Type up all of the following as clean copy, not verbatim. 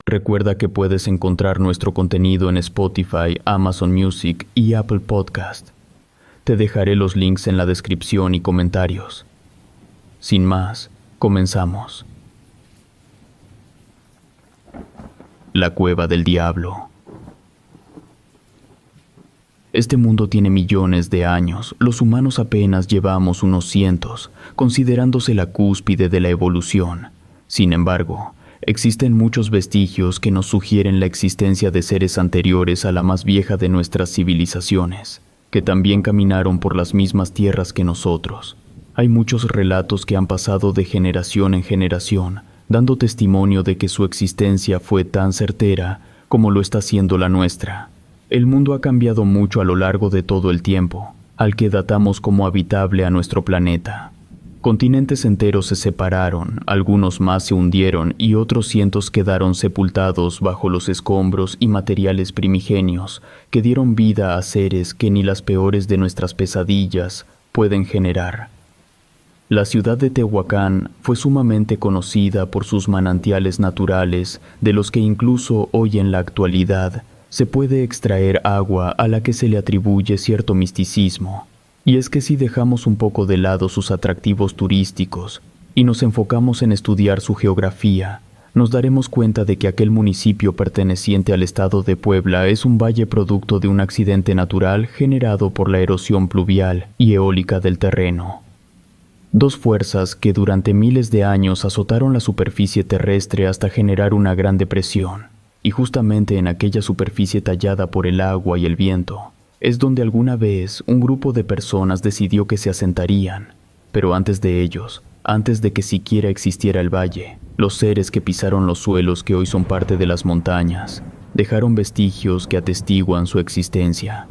Recuerda que puedes encontrar nuestro contenido en Spotify, Amazon Music y Apple Podcast. Te dejaré los links en la descripción y comentarios. Sin más, comenzamos. La Cueva del Diablo. Este mundo tiene millones de años, los humanos apenas llevamos unos cientos, considerándose la cúspide de la evolución. Sin embargo, existen muchos vestigios que nos sugieren la existencia de seres anteriores a la más vieja de nuestras civilizaciones, que también caminaron por las mismas tierras que nosotros. Hay muchos relatos que han pasado de generación en generación, dando testimonio de que su existencia fue tan certera como lo está siendo la nuestra. El mundo ha cambiado mucho a lo largo de todo el tiempo, al que datamos como habitable a nuestro planeta. Continentes enteros se separaron, algunos más se hundieron y otros cientos quedaron sepultados bajo los escombros y materiales primigenios que dieron vida a seres que ni las peores de nuestras pesadillas pueden generar. La ciudad de Tehuacán fue sumamente conocida por sus manantiales naturales, de los que incluso hoy en la actualidad se puede extraer agua a la que se le atribuye cierto misticismo. Y es que si dejamos un poco de lado sus atractivos turísticos y nos enfocamos en estudiar su geografía, nos daremos cuenta de que aquel municipio perteneciente al estado de Puebla es un valle producto de un accidente natural generado por la erosión pluvial y eólica del terreno. Dos fuerzas que durante miles de años azotaron la superficie terrestre hasta generar una gran depresión. Y justamente en aquella superficie tallada por el agua y el viento, es donde alguna vez un grupo de personas decidió que se asentarían. Pero antes de ellos, antes de que siquiera existiera el valle, los seres que pisaron los suelos que hoy son parte de las montañas, dejaron vestigios que atestiguan su existencia.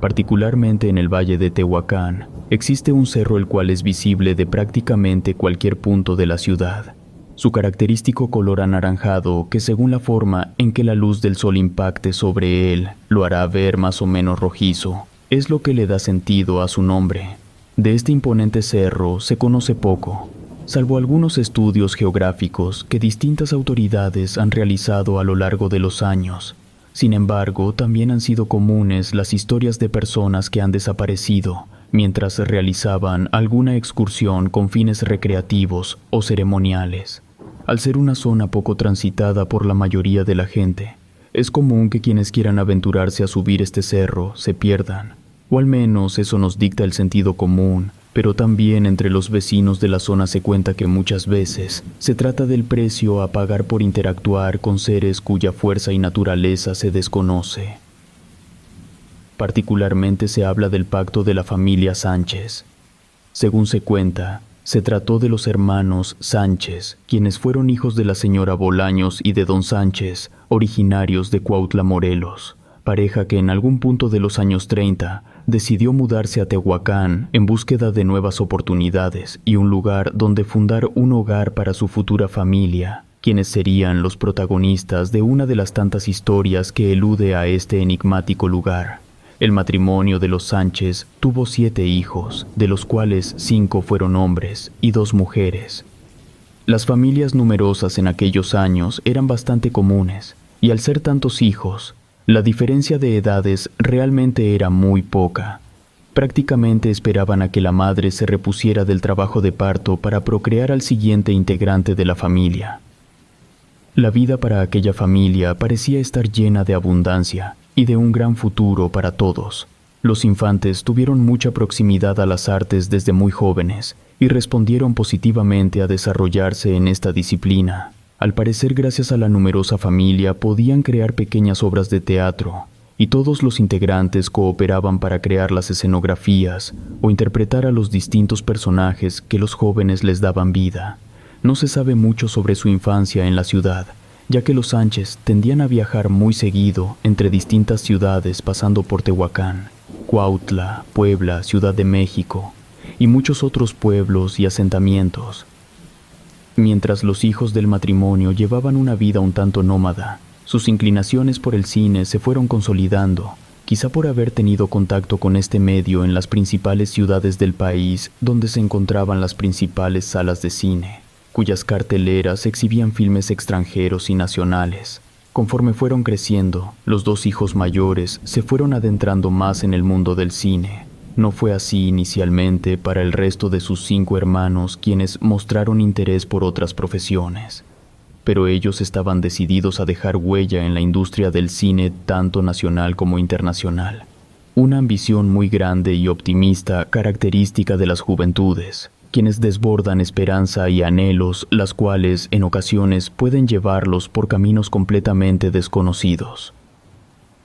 Particularmente en el valle de Tehuacán, existe un cerro el cual es visible de prácticamente cualquier punto de la ciudad. Su característico color anaranjado, que según la forma en que la luz del sol impacte sobre él, lo hará ver más o menos rojizo, es lo que le da sentido a su nombre. De este imponente cerro se conoce poco, salvo algunos estudios geográficos que distintas autoridades han realizado a lo largo de los años. Sin embargo, también han sido comunes las historias de personas que han desaparecido mientras realizaban alguna excursión con fines recreativos o ceremoniales. Al ser una zona poco transitada por la mayoría de la gente, es común que quienes quieran aventurarse a subir este cerro se pierdan, o al menos eso nos dicta el sentido común, pero también entre los vecinos de la zona se cuenta que muchas veces se trata del precio a pagar por interactuar con seres cuya fuerza y naturaleza se desconoce. Particularmente se habla del pacto de la familia Sánchez. Según se cuenta, se trató de los hermanos Sánchez, quienes fueron hijos de la señora Bolaños y de don Sánchez, originarios de Cuautla, Morelos, pareja que en algún punto de los años 30 decidió mudarse a Tehuacán en búsqueda de nuevas oportunidades y un lugar donde fundar un hogar para su futura familia, quienes serían los protagonistas de una de las tantas historias que elude a este enigmático lugar. El matrimonio de los Sánchez tuvo 7 hijos, de los cuales 5 fueron hombres y 2 mujeres. Las familias numerosas en aquellos años eran bastante comunes, y al ser tantos hijos, la diferencia de edades realmente era muy poca. Prácticamente esperaban a que la madre se repusiera del trabajo de parto para procrear al siguiente integrante de la familia. La vida para aquella familia parecía estar llena de abundancia y de un gran futuro para todos. Los infantes tuvieron mucha proximidad a las artes desde muy jóvenes y respondieron positivamente a desarrollarse en esta disciplina. Al parecer, gracias a la numerosa familia, podían crear pequeñas obras de teatro, y todos los integrantes cooperaban para crear las escenografías o interpretar a los distintos personajes que los jóvenes les daban vida. No se sabe mucho sobre su infancia en la ciudad, ya que los Sánchez tendían a viajar muy seguido entre distintas ciudades pasando por Tehuacán, Cuautla, Puebla, Ciudad de México y muchos otros pueblos y asentamientos. Mientras los hijos del matrimonio llevaban una vida un tanto nómada, sus inclinaciones por el cine se fueron consolidando, quizá por haber tenido contacto con este medio en las principales ciudades del país donde se encontraban las principales salas de cine, cuyas carteleras exhibían filmes extranjeros y nacionales. Conforme fueron creciendo, los dos hijos mayores se fueron adentrando más en el mundo del cine. No fue así inicialmente para el resto de sus 5 hermanos, quienes mostraron interés por otras profesiones. Pero ellos estaban decididos a dejar huella en la industria del cine tanto nacional como internacional. Una ambición muy grande y optimista característica de las juventudes, quienes desbordan esperanza y anhelos, las cuales en ocasiones pueden llevarlos por caminos completamente desconocidos.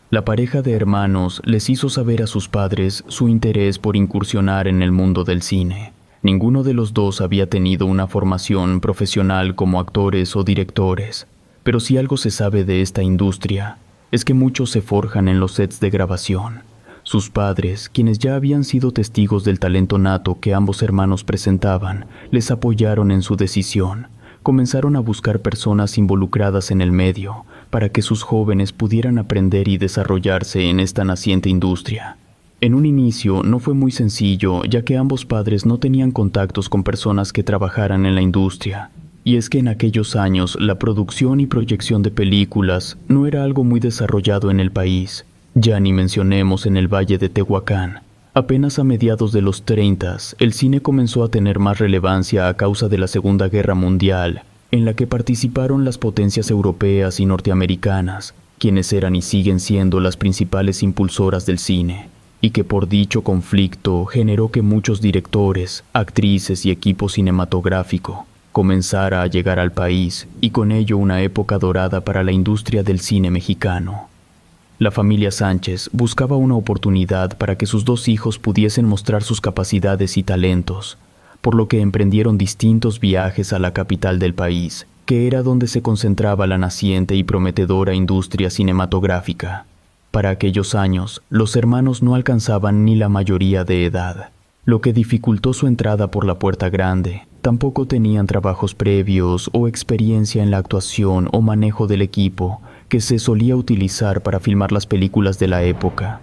La pareja de hermanos les hizo saber a sus padres su interés por incursionar en el mundo del cine. Ninguno de los dos había tenido una formación profesional como actores o directores, pero si algo se sabe de esta industria, es que muchos se forjan en los sets de grabación. Sus padres, quienes ya habían sido testigos del talento nato que ambos hermanos presentaban, les apoyaron en su decisión. Comenzaron a buscar personas involucradas en el medio, para que sus jóvenes pudieran aprender y desarrollarse en esta naciente industria. En un inicio no fue muy sencillo, ya que ambos padres no tenían contactos con personas que trabajaran en la industria. Y es que en aquellos años la producción y proyección de películas no era algo muy desarrollado en el país. Ya ni mencionemos en el Valle de Tehuacán. Apenas a mediados de los 30, el cine comenzó a tener más relevancia a causa de la Segunda Guerra Mundial, en la que participaron las potencias europeas y norteamericanas, quienes eran y siguen siendo las principales impulsoras del cine, y que por dicho conflicto generó que muchos directores, actrices y equipo cinematográfico comenzara a llegar al país, y con ello una época dorada para la industria del cine mexicano. La familia Sánchez buscaba una oportunidad para que sus 2 hijos pudiesen mostrar sus capacidades y talentos, por lo que emprendieron distintos viajes a la capital del país, que era donde se concentraba la naciente y prometedora industria cinematográfica. Para aquellos años, los hermanos no alcanzaban ni la mayoría de edad, lo que dificultó su entrada por la puerta grande. Tampoco tenían trabajos previos o experiencia en la actuación o manejo del equipo que se solía utilizar para filmar las películas de la época.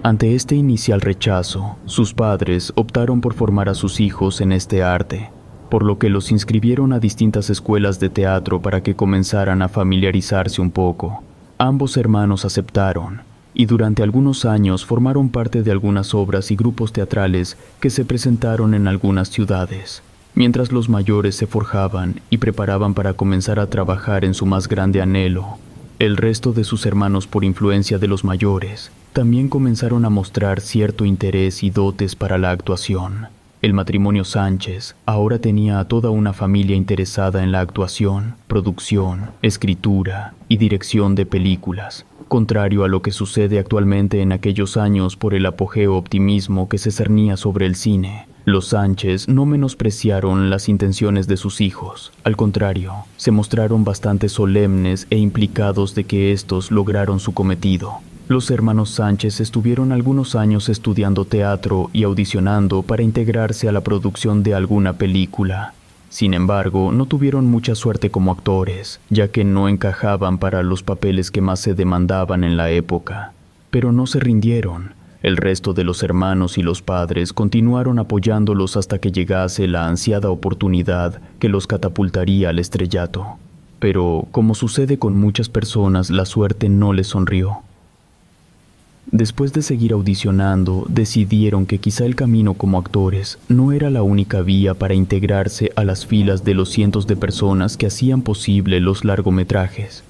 Ante este inicial rechazo, sus padres optaron por formar a sus hijos en este arte, por lo que los inscribieron a distintas escuelas de teatro para que comenzaran a familiarizarse un poco. Ambos hermanos aceptaron, y durante algunos años formaron parte de algunas obras y grupos teatrales que se presentaron en algunas ciudades, mientras los mayores se forjaban y preparaban para comenzar a trabajar en su más grande anhelo. El resto de sus hermanos, por influencia de los mayores, también comenzaron a mostrar cierto interés y dotes para la actuación. El matrimonio Sánchez ahora tenía a toda una familia interesada en la actuación, producción, escritura y dirección de películas, contrario a lo que sucede actualmente en aquellos años por el apogeo optimismo que se cernía sobre el cine. Los Sánchez no menospreciaron las intenciones de sus hijos, al contrario, se mostraron bastante solemnes e implicados de que estos lograron su cometido. Los hermanos Sánchez estuvieron algunos años estudiando teatro y audicionando para integrarse a la producción de alguna película. Sin embargo, no tuvieron mucha suerte como actores, ya que no encajaban para los papeles que más se demandaban en la época. Pero no se rindieron. El resto de los hermanos y los padres continuaron apoyándolos hasta que llegase la ansiada oportunidad que los catapultaría al estrellato. Pero, como sucede con muchas personas, la suerte no les sonrió. Después de seguir audicionando, decidieron que quizá el camino como actores no era la única vía para integrarse a las filas de los cientos de personas que hacían posible los largometrajes.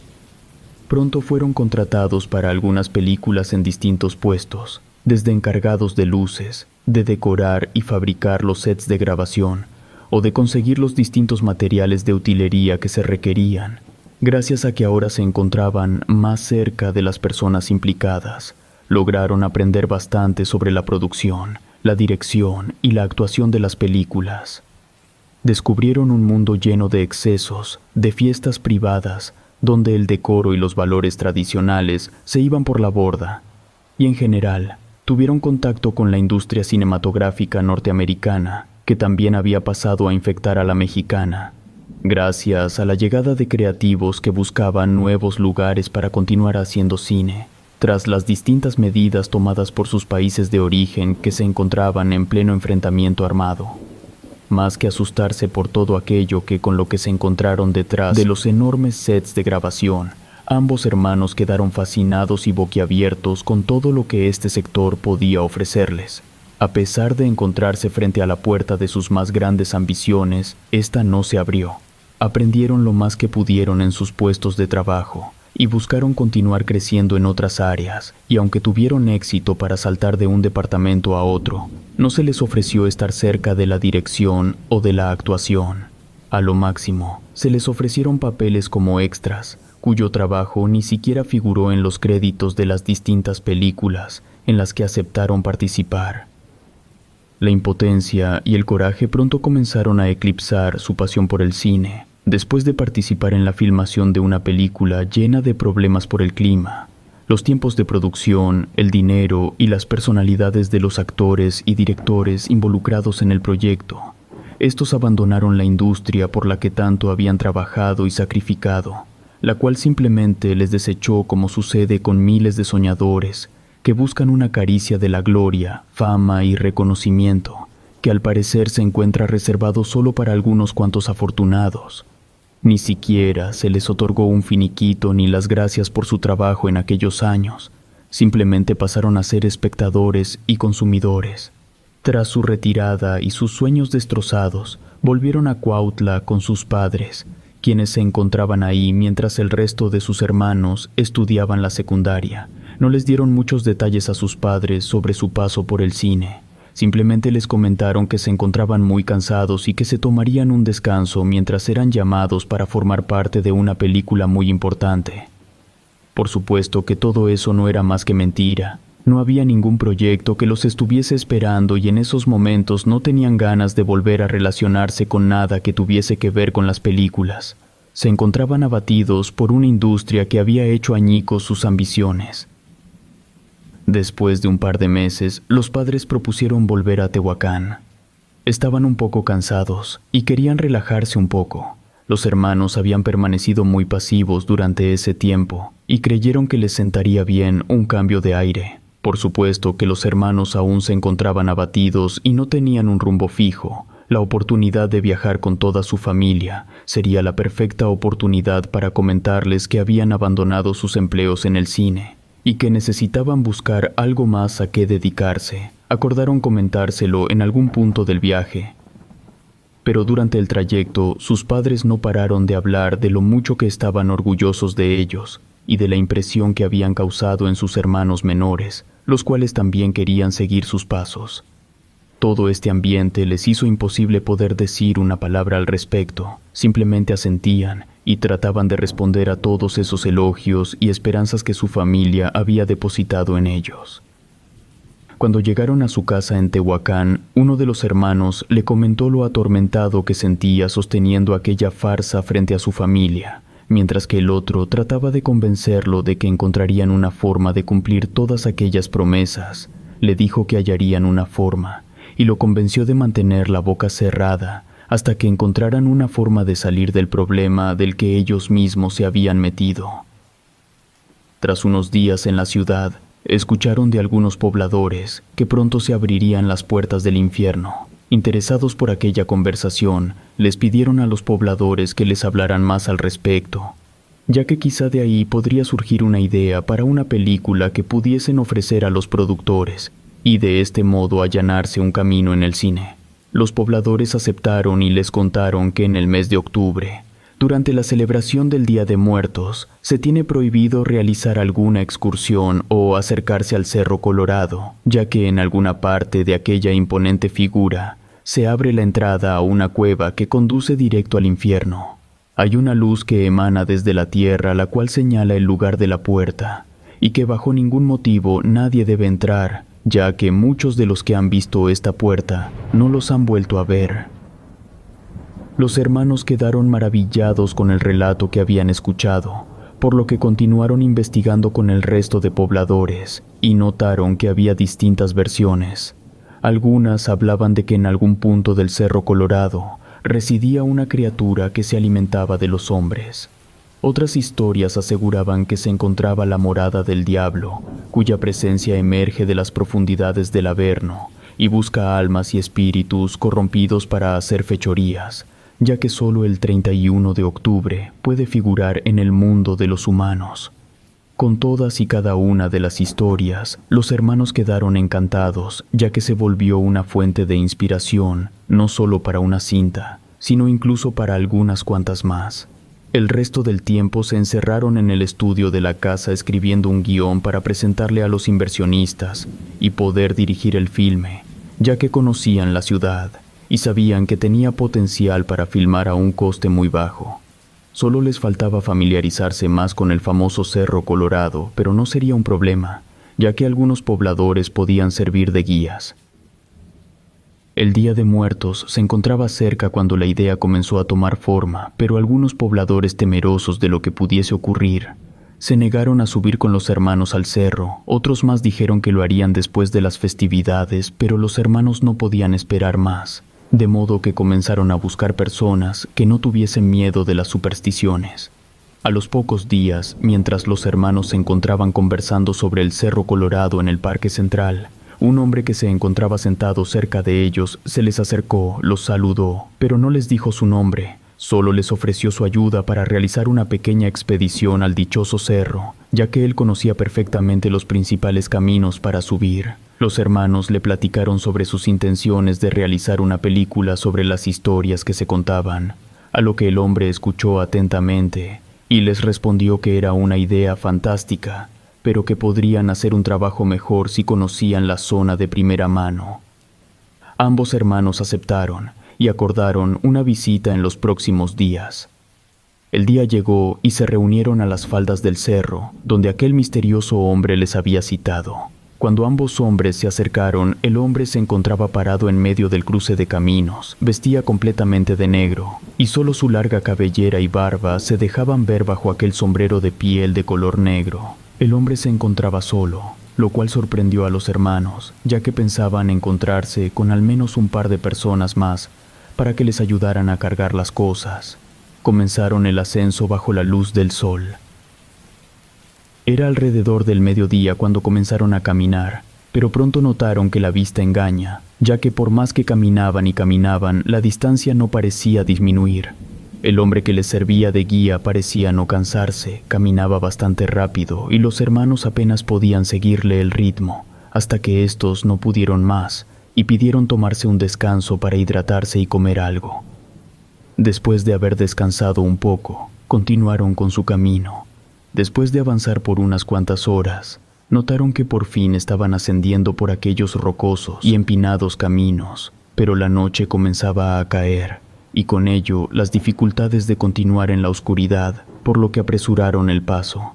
Pronto fueron contratados para algunas películas en distintos puestos, desde encargados de luces, de decorar y fabricar los sets de grabación, o de conseguir los distintos materiales de utilería que se requerían. Gracias a que ahora se encontraban más cerca de las personas implicadas, lograron aprender bastante sobre la producción, la dirección y la actuación de las películas. Descubrieron un mundo lleno de excesos, de fiestas privadas, donde el decoro y los valores tradicionales se iban por la borda, y en general, tuvieron contacto con la industria cinematográfica norteamericana, que también había pasado a infectar a la mexicana, gracias a la llegada de creativos que buscaban nuevos lugares para continuar haciendo cine, tras las distintas medidas tomadas por sus países de origen que se encontraban en pleno enfrentamiento armado. Más que asustarse por todo aquello que con lo que se encontraron detrás de los enormes sets de grabación, Ambos hermanos quedaron fascinados y boquiabiertos con todo lo que este sector podía ofrecerles. A pesar de encontrarse frente a la puerta de sus más grandes ambiciones, esta no se abrió. Aprendieron lo más que pudieron en sus puestos de trabajo y buscaron continuar creciendo en otras áreas, y aunque tuvieron éxito para saltar de un departamento a otro, no se les ofreció estar cerca de la dirección o de la actuación. A lo máximo, se les ofrecieron papeles como extras, cuyo trabajo ni siquiera figuró en los créditos de las distintas películas en las que aceptaron participar. La impotencia y el coraje pronto comenzaron a eclipsar su pasión por el cine, después de participar en la filmación de una película llena de problemas por el clima. Los tiempos de producción, el dinero y las personalidades de los actores y directores involucrados en el proyecto. Estos abandonaron la industria por la que tanto habían trabajado y sacrificado, la cual simplemente les desechó, como sucede con miles de soñadores que buscan una caricia de la gloria, fama y reconocimiento, que al parecer se encuentra reservado solo para algunos cuantos afortunados. Ni siquiera se les otorgó un finiquito ni las gracias por su trabajo en aquellos años. Simplemente pasaron a ser espectadores y consumidores. Tras su retirada y sus sueños destrozados, volvieron a Cuautla con sus padres, quienes se encontraban ahí mientras el resto de sus hermanos estudiaban la secundaria. No les dieron muchos detalles a sus padres sobre su paso por el cine. Simplemente les comentaron que se encontraban muy cansados y que se tomarían un descanso mientras eran llamados para formar parte de una película muy importante. Por supuesto que todo eso no era más que mentira. No había ningún proyecto que los estuviese esperando y en esos momentos no tenían ganas de volver a relacionarse con nada que tuviese que ver con las películas. Se encontraban abatidos por una industria que había hecho añicos sus ambiciones. Después de un par de meses, los padres propusieron volver a Tehuacán. Estaban un poco cansados y querían relajarse un poco. Los hermanos habían permanecido muy pasivos durante ese tiempo y creyeron que les sentaría bien un cambio de aire. Por supuesto que los hermanos aún se encontraban abatidos y no tenían un rumbo fijo. La oportunidad de viajar con toda su familia sería la perfecta oportunidad para comentarles que habían abandonado sus empleos en el cine y que necesitaban buscar algo más a qué dedicarse. Acordaron comentárselo en algún punto del viaje. Pero durante el trayecto, sus padres no pararon de hablar de lo mucho que estaban orgullosos de ellos y de la impresión que habían causado en sus hermanos menores, los cuales también querían seguir sus pasos. Todo este ambiente les hizo imposible poder decir una palabra al respecto. Simplemente asentían y trataban de responder a todos esos elogios y esperanzas que su familia había depositado en ellos. Cuando llegaron a su casa en Tehuacán, uno de los hermanos le comentó lo atormentado que sentía sosteniendo aquella farsa frente a su familia, mientras que el otro trataba de convencerlo de que encontrarían una forma de cumplir todas aquellas promesas. Le dijo que hallarían una forma, y lo convenció de mantener la boca cerrada hasta que encontraran una forma de salir del problema del que ellos mismos se habían metido. Tras unos días en la ciudad, escucharon de algunos pobladores que pronto se abrirían las puertas del infierno. Interesados por aquella conversación, les pidieron a los pobladores que les hablaran más al respecto, ya que quizá de ahí podría surgir una idea para una película que pudiesen ofrecer a los productores y de este modo allanarse un camino en el cine. Los pobladores aceptaron y les contaron que en el mes de octubre, durante la celebración del Día de Muertos, se tiene prohibido realizar alguna excursión o acercarse al Cerro Colorado, ya que en alguna parte de aquella imponente figura se abre la entrada a una cueva que conduce directo al infierno. Hay una luz que emana desde la tierra, la cual señala el lugar de la puerta, y que bajo ningún motivo nadie debe entrar, ya que muchos de los que han visto esta puerta no los han vuelto a ver. Los hermanos quedaron maravillados con el relato que habían escuchado, por lo que continuaron investigando con el resto de pobladores y notaron que había distintas versiones. Algunas hablaban de que en algún punto del Cerro Colorado residía una criatura que se alimentaba de los hombres. Otras historias aseguraban que se encontraba la morada del diablo, cuya presencia emerge de las profundidades del Averno y busca almas y espíritus corrompidos para hacer fechorías, ya que solo el 31 de octubre puede figurar en el mundo de los humanos. Con todas y cada una de las historias, los hermanos quedaron encantados, ya que se volvió una fuente de inspiración, no solo para una cinta, sino incluso para algunas cuantas más. El resto del tiempo se encerraron en el estudio de la casa escribiendo un guión para presentarle a los inversionistas y poder dirigir el filme, ya que conocían la ciudad y sabían que tenía potencial para filmar a un coste muy bajo. Solo les faltaba familiarizarse más con el famoso Cerro Colorado, pero no sería un problema, ya que algunos pobladores podían servir de guías. El Día de Muertos se encontraba cerca cuando la idea comenzó a tomar forma, pero algunos pobladores, temerosos de lo que pudiese ocurrir, se negaron a subir con los hermanos al cerro. Otros más dijeron que lo harían después de las festividades, pero los hermanos no podían esperar más, de modo que comenzaron a buscar personas que no tuviesen miedo de las supersticiones. A los pocos días, mientras los hermanos se encontraban conversando sobre el Cerro Colorado en el Parque Central, un hombre que se encontraba sentado cerca de ellos se les acercó, los saludó, pero no les dijo su nombre. Solo les ofreció su ayuda para realizar una pequeña expedición al dichoso cerro, ya que él conocía perfectamente los principales caminos para subir. Los hermanos le platicaron sobre sus intenciones de realizar una película sobre las historias que se contaban, a lo que el hombre escuchó atentamente y les respondió que era una idea fantástica, pero que podrían hacer un trabajo mejor si conocían la zona de primera mano. Ambos hermanos aceptaron y acordaron una visita en los próximos días. El día llegó y se reunieron a las faldas del cerro, donde aquel misterioso hombre les había citado. Cuando ambos hombres se acercaron, el hombre se encontraba parado en medio del cruce de caminos, vestía completamente de negro, y solo su larga cabellera y barba se dejaban ver bajo aquel sombrero de piel de color negro. El hombre se encontraba solo, lo cual sorprendió a los hermanos, ya que pensaban encontrarse con al menos un par de personas más para que les ayudaran a cargar las cosas. Comenzaron el ascenso bajo la luz del sol. Era alrededor del mediodía cuando comenzaron a caminar, pero pronto notaron que la vista engaña, ya que por más que caminaban y caminaban, la distancia no parecía disminuir. El hombre que les servía de guía parecía no cansarse, caminaba bastante rápido y los hermanos apenas podían seguirle el ritmo, hasta que estos no pudieron más y pidieron tomarse un descanso para hidratarse y comer algo. Después de haber descansado un poco, continuaron con su camino. Después de avanzar por unas cuantas horas, notaron que por fin estaban ascendiendo por aquellos rocosos y empinados caminos, pero la noche comenzaba a caer, y con ello las dificultades de continuar en la oscuridad, por lo que apresuraron el paso.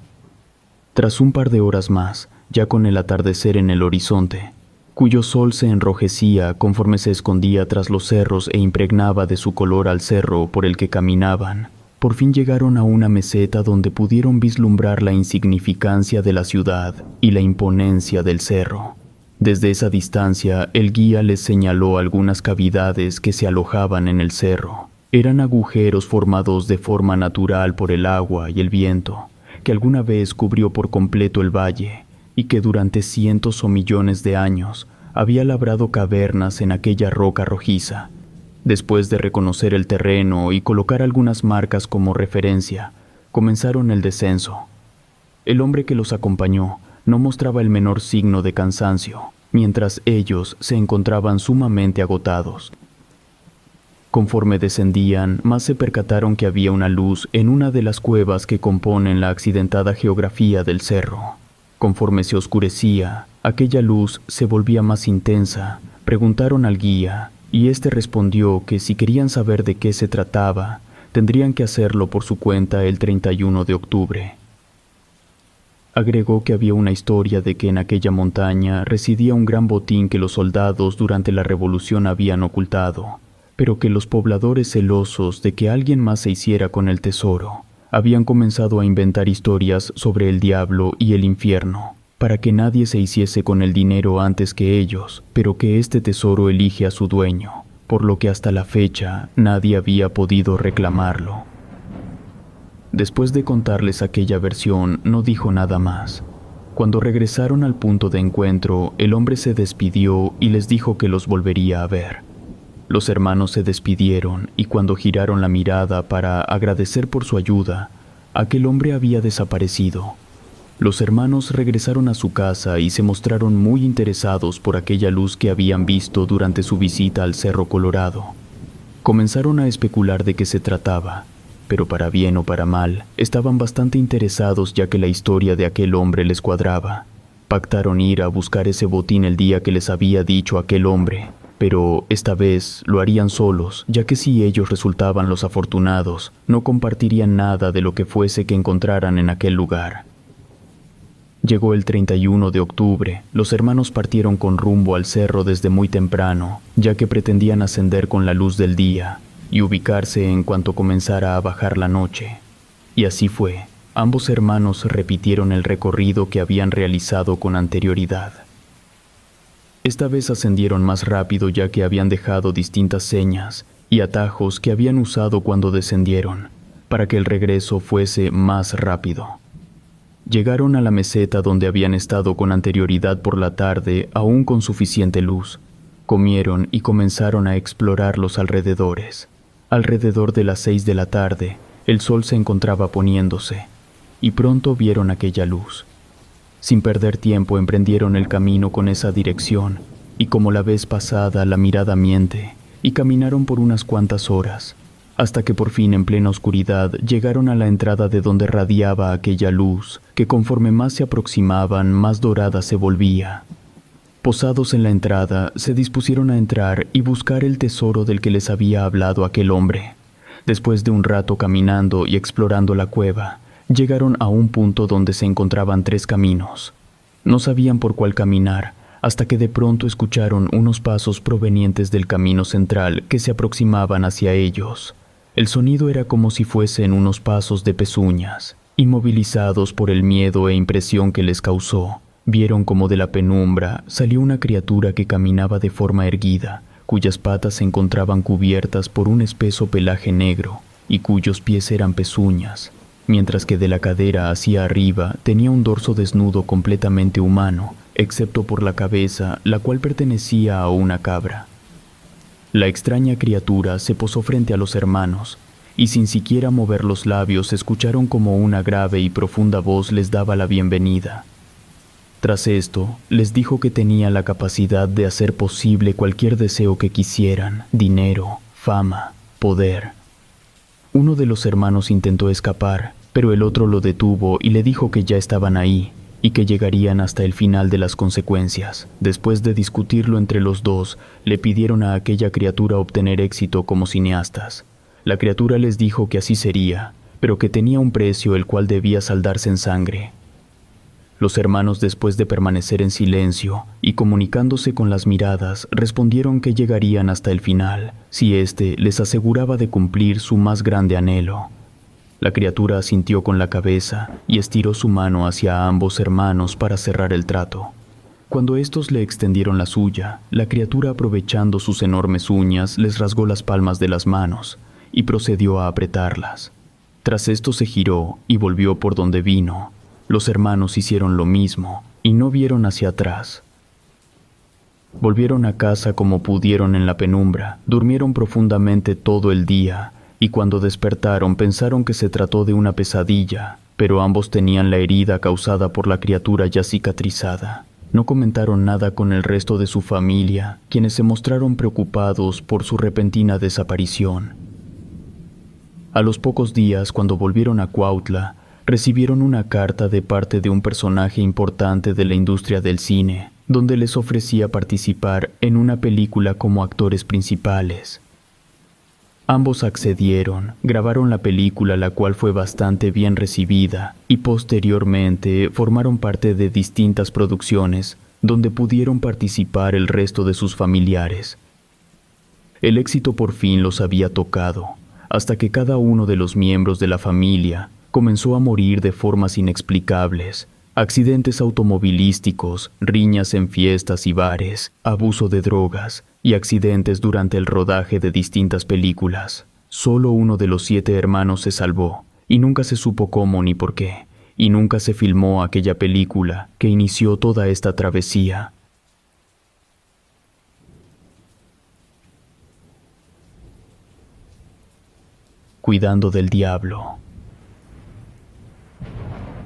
Tras un par de horas más, ya con el atardecer en el horizonte, cuyo sol se enrojecía conforme se escondía tras los cerros e impregnaba de su color al cerro por el que caminaban, por fin llegaron a una meseta donde pudieron vislumbrar la insignificancia de la ciudad y la imponencia del cerro. Desde esa distancia, el guía les señaló algunas cavidades que se alojaban en el cerro. Eran agujeros formados de forma natural por el agua y el viento, que alguna vez cubrió por completo el valle, y que durante cientos o millones de años había labrado cavernas en aquella roca rojiza. Después de reconocer el terreno y colocar algunas marcas como referencia, comenzaron el descenso. El hombre que los acompañó no mostraba el menor signo de cansancio, mientras ellos se encontraban sumamente agotados. Conforme descendían, más se percataron que había una luz en una de las cuevas que componen la accidentada geografía del cerro. Conforme se oscurecía, aquella luz se volvía más intensa. Preguntaron al guía, y éste respondió que si querían saber de qué se trataba, tendrían que hacerlo por su cuenta el 31 de octubre. Agregó que había una historia de que en aquella montaña residía un gran botín que los soldados durante la revolución habían ocultado, pero que los pobladores, celosos de que alguien más se hiciera con el tesoro, habían comenzado a inventar historias sobre el diablo y el infierno, para que nadie se hiciese con el dinero antes que ellos, pero que este tesoro elige a su dueño, por lo que hasta la fecha nadie había podido reclamarlo. Después de contarles aquella versión, no dijo nada más. Cuando regresaron al punto de encuentro, el hombre se despidió y les dijo que los volvería a ver. Los hermanos se despidieron y cuando giraron la mirada para agradecer por su ayuda, aquel hombre había desaparecido. Los hermanos regresaron a su casa y se mostraron muy interesados por aquella luz que habían visto durante su visita al Cerro Colorado. Comenzaron a especular de qué se trataba, pero para bien o para mal, estaban bastante interesados ya que la historia de aquel hombre les cuadraba. Pactaron ir a buscar ese botín el día que les había dicho aquel hombre, pero esta vez lo harían solos, ya que si ellos resultaban los afortunados, no compartirían nada de lo que fuese que encontraran en aquel lugar. Llegó el 31 de octubre, los hermanos partieron con rumbo al cerro desde muy temprano, ya que pretendían ascender con la luz del día y ubicarse en cuanto comenzara a bajar la noche. Y así fue. Ambos hermanos repitieron el recorrido que habían realizado con anterioridad. Esta vez ascendieron más rápido ya que habían dejado distintas señas y atajos que habían usado cuando descendieron, para que el regreso fuese más rápido. Llegaron a la meseta donde habían estado con anterioridad por la tarde, aún con suficiente luz. Comieron y comenzaron a explorar los alrededores. Alrededor de las 6 de la tarde, el sol se encontraba poniéndose, y pronto vieron aquella luz. Sin perder tiempo emprendieron el camino con esa dirección, y como la vez pasada la mirada miente, y caminaron por unas cuantas horas, hasta que por fin en plena oscuridad llegaron a la entrada de donde radiaba aquella luz, que conforme más se aproximaban, más dorada se volvía. Posados en la entrada, se dispusieron a entrar y buscar el tesoro del que les había hablado aquel hombre. Después de un rato caminando y explorando la cueva, llegaron a un punto donde se encontraban 3 caminos. No sabían por cuál caminar, hasta que de pronto escucharon unos pasos provenientes del camino central que se aproximaban hacia ellos. El sonido era como si fuesen unos pasos de pezuñas. Inmovilizados por el miedo e impresión que les causó, vieron como de la penumbra salió una criatura que caminaba de forma erguida, cuyas patas se encontraban cubiertas por un espeso pelaje negro y cuyos pies eran pezuñas, mientras que de la cadera hacia arriba tenía un dorso desnudo completamente humano, excepto por la cabeza, la cual pertenecía a una cabra. La extraña criatura se posó frente a los hermanos, y sin siquiera mover los labios escucharon como una grave y profunda voz les daba la bienvenida. Tras esto, les dijo que tenía la capacidad de hacer posible cualquier deseo que quisieran: dinero, fama, poder. Uno de los hermanos intentó escapar, pero el otro lo detuvo y le dijo que ya estaban ahí, y que llegarían hasta el final de las consecuencias. Después de discutirlo entre los dos, le pidieron a aquella criatura obtener éxito como cineastas. La criatura les dijo que así sería, pero que tenía un precio el cual debía saldarse en sangre. Los hermanos, después de permanecer en silencio y comunicándose con las miradas, respondieron que llegarían hasta el final, si éste les aseguraba de cumplir su más grande anhelo. La criatura asintió con la cabeza y estiró su mano hacia ambos hermanos para cerrar el trato. Cuando estos le extendieron la suya, la criatura, aprovechando sus enormes uñas, les rasgó las palmas de las manos y procedió a apretarlas. Tras esto se giró y volvió por donde vino. Los hermanos hicieron lo mismo y no vieron hacia atrás. Volvieron a casa como pudieron en la penumbra, durmieron profundamente todo el día, y cuando despertaron pensaron que se trató de una pesadilla, pero ambos tenían la herida causada por la criatura ya cicatrizada. No comentaron nada con el resto de su familia, quienes se mostraron preocupados por su repentina desaparición. A los pocos días, cuando volvieron a Cuautla, recibieron una carta de parte de un personaje importante de la industria del cine, donde les ofrecía participar en una película como actores principales. Ambos accedieron, grabaron la película, la cual fue bastante bien recibida, y posteriormente formaron parte de distintas producciones donde pudieron participar el resto de sus familiares. El éxito por fin los había tocado, hasta que cada uno de los miembros de la familia comenzó a morir de formas inexplicables: accidentes automovilísticos, riñas en fiestas y bares, abuso de drogas y accidentes durante el rodaje de distintas películas. Solo uno de los 7 hermanos se salvó, y nunca se supo cómo ni por qué, y nunca se filmó aquella película que inició toda esta travesía. cuidando del diablo.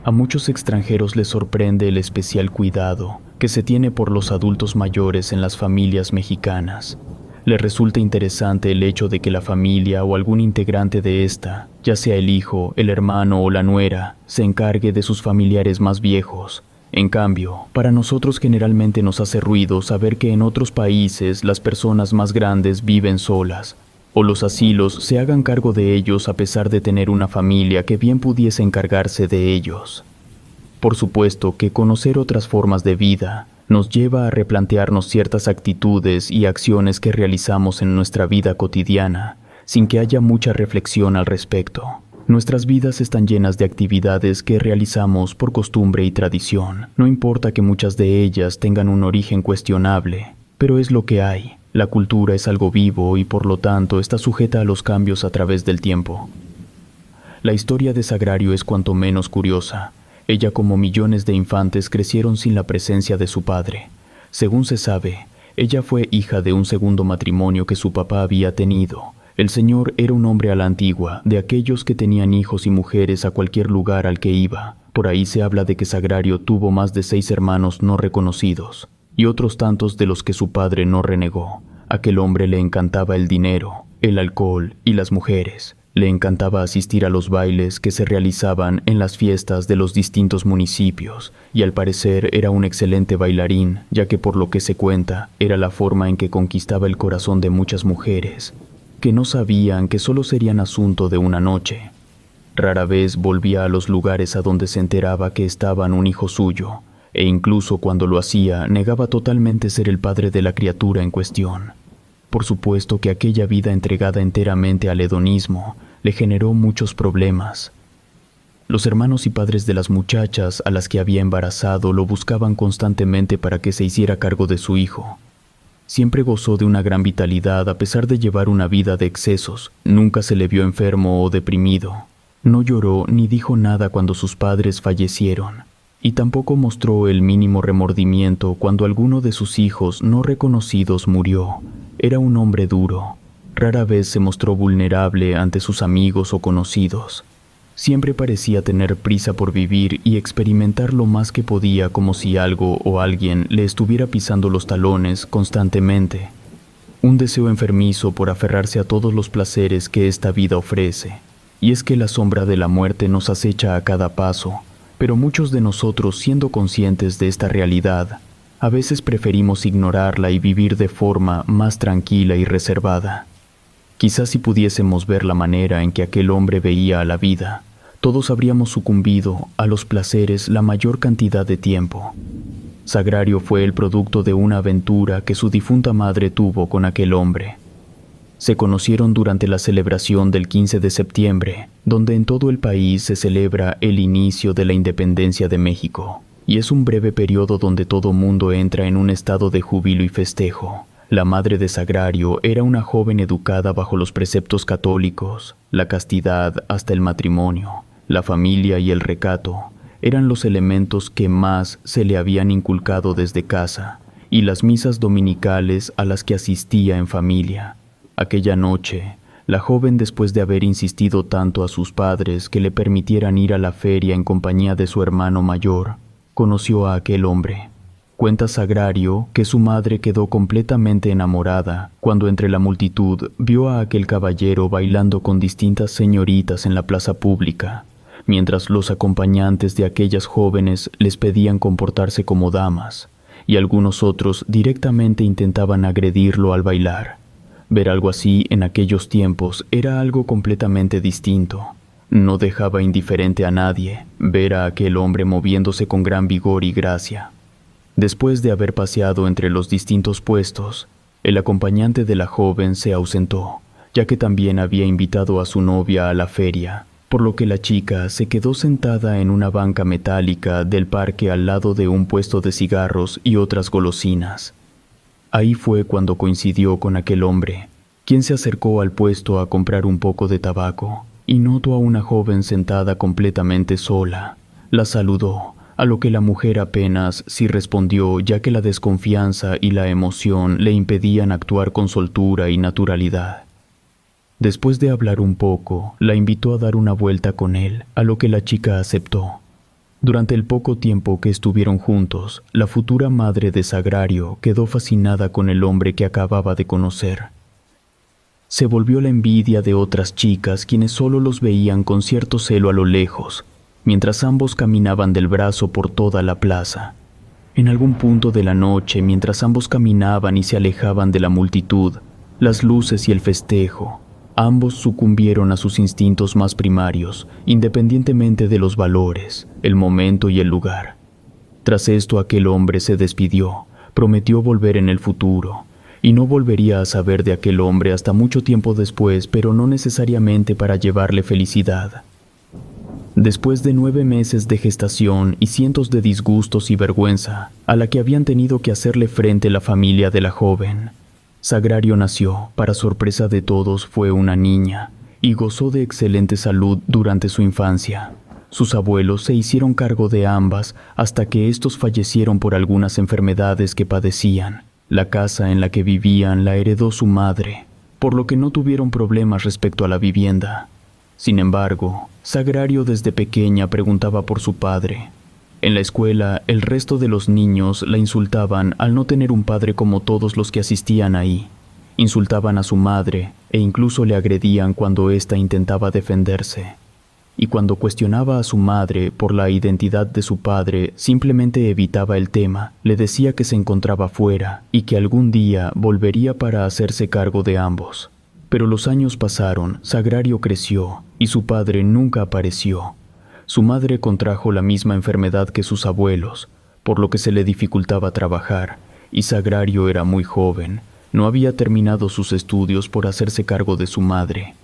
A muchos extranjeros les sorprende el especial cuidado que se tiene por los adultos mayores en las familias mexicanas. Les resulta interesante el hecho de que la familia o algún integrante de esta, ya sea el hijo, el hermano o la nuera, se encargue de sus familiares más viejos. En cambio, para nosotros generalmente nos hace ruido saber que en otros países las personas más grandes viven solas, o los asilos se hagan cargo de ellos a pesar de tener una familia que bien pudiese encargarse de ellos. Por supuesto que conocer otras formas de vida nos lleva a replantearnos ciertas actitudes y acciones que realizamos en nuestra vida cotidiana, sin que haya mucha reflexión al respecto. Nuestras vidas están llenas de actividades que realizamos por costumbre y tradición. No importa que muchas de ellas tengan un origen cuestionable, pero es lo que hay. La cultura es algo vivo y por lo tanto está sujeta a los cambios a través del tiempo. La historia de Sagrario es cuanto menos curiosa. Ella, como millones de infantes, crecieron sin la presencia de su padre. Según se sabe, ella fue hija de un segundo matrimonio que su papá había tenido. El señor era un hombre a la antigua, de aquellos que tenían hijos y mujeres a cualquier lugar al que iba. Por ahí se habla de que Sagrario tuvo más de 6 hermanos no reconocidos, y otros tantos de los que su padre no renegó. Aquel hombre le encantaba el dinero, el alcohol y las mujeres. Le encantaba asistir a los bailes que se realizaban en las fiestas de los distintos municipios, y al parecer era un excelente bailarín, ya que por lo que se cuenta, era la forma en que conquistaba el corazón de muchas mujeres, que no sabían que solo serían asunto de una noche. Rara vez volvía a los lugares a donde se enteraba que estaban un hijo suyo, e incluso cuando lo hacía, negaba totalmente ser el padre de la criatura en cuestión. Por supuesto que aquella vida entregada enteramente al hedonismo le generó muchos problemas. Los hermanos y padres de las muchachas a las que había embarazado lo buscaban constantemente para que se hiciera cargo de su hijo. Siempre gozó de una gran vitalidad a pesar de llevar una vida de excesos. Nunca se le vio enfermo o deprimido. No lloró ni dijo nada cuando sus padres fallecieron. Y tampoco mostró el mínimo remordimiento cuando alguno de sus hijos no reconocidos murió. Era un hombre duro. Rara vez se mostró vulnerable ante sus amigos o conocidos. Siempre parecía tener prisa por vivir y experimentar lo más que podía, como si algo o alguien le estuviera pisando los talones constantemente. Un deseo enfermizo por aferrarse a todos los placeres que esta vida ofrece. Y es que la sombra de la muerte nos acecha a cada paso. Pero muchos de nosotros, siendo conscientes de esta realidad, a veces preferimos ignorarla y vivir de forma más tranquila y reservada. Quizás si pudiésemos ver la manera en que aquel hombre veía a la vida, todos habríamos sucumbido a los placeres la mayor cantidad de tiempo. Sagrario fue el producto de una aventura que su difunta madre tuvo con aquel hombre. Se conocieron durante la celebración del 15 de septiembre, donde en todo el país se celebra el inicio de la independencia de México, y es un breve periodo donde todo mundo entra en un estado de júbilo y festejo. La madre de Sagrario era una joven educada bajo los preceptos católicos. La castidad hasta el matrimonio, la familia y el recato eran los elementos que más se le habían inculcado desde casa, y las misas dominicales a las que asistía en familia. Aquella noche, la joven, después de haber insistido tanto a sus padres que le permitieran ir a la feria en compañía de su hermano mayor, conoció a aquel hombre. Cuenta Sagrario que su madre quedó completamente enamorada cuando entre la multitud vio a aquel caballero bailando con distintas señoritas en la plaza pública, mientras los acompañantes de aquellas jóvenes les pedían comportarse como damas, y algunos otros directamente intentaban agredirlo al bailar. Ver algo así en aquellos tiempos era algo completamente distinto. No dejaba indiferente a nadie ver a aquel hombre moviéndose con gran vigor y gracia. Después de haber paseado entre los distintos puestos, el acompañante de la joven se ausentó, ya que también había invitado a su novia a la feria, por lo que la chica se quedó sentada en una banca metálica del parque al lado de un puesto de cigarros y otras golosinas. Ahí fue cuando coincidió con aquel hombre, quien se acercó al puesto a comprar un poco de tabaco, y notó a una joven sentada completamente sola. La saludó, a lo que la mujer apenas sí respondió, ya que la desconfianza y la emoción le impedían actuar con soltura y naturalidad. Después de hablar un poco, la invitó a dar una vuelta con él, a lo que la chica aceptó. Durante el poco tiempo que estuvieron juntos, la futura madre de Sagrario quedó fascinada con el hombre que acababa de conocer. Se volvió la envidia de otras chicas quienes solo los veían con cierto celo a lo lejos, mientras ambos caminaban del brazo por toda la plaza. En algún punto de la noche, mientras ambos caminaban y se alejaban de la multitud, las luces y el festejo, ambos sucumbieron a sus instintos más primarios, independientemente de los valores, el momento y el lugar. Tras esto, aquel hombre se despidió, prometió volver en el futuro, y no volvería a saber de aquel hombre hasta mucho tiempo después, pero no necesariamente para llevarle felicidad. Después de 9 meses de gestación y cientos de disgustos y vergüenza, a la que habían tenido que hacerle frente la familia de la joven, Sagrario nació. Para sorpresa de todos, fue una niña, y gozó de excelente salud durante su infancia. Sus abuelos se hicieron cargo de ambas hasta que estos fallecieron por algunas enfermedades que padecían. La casa en la que vivían la heredó su madre, por lo que no tuvieron problemas respecto a la vivienda. Sin embargo, Sagrario desde pequeña preguntaba por su padre. En la escuela, el resto de los niños la insultaban al no tener un padre como todos los que asistían ahí. Insultaban a su madre e incluso le agredían cuando ésta intentaba defenderse. Y cuando cuestionaba a su madre por la identidad de su padre, simplemente evitaba el tema, le decía que se encontraba fuera y que algún día volvería para hacerse cargo de ambos. Pero los años pasaron, Sagrario creció y su padre nunca apareció. Su madre contrajo la misma enfermedad que sus abuelos, por lo que se le dificultaba trabajar, y Sagrario era muy joven, no había terminado sus estudios por hacerse cargo de su madre.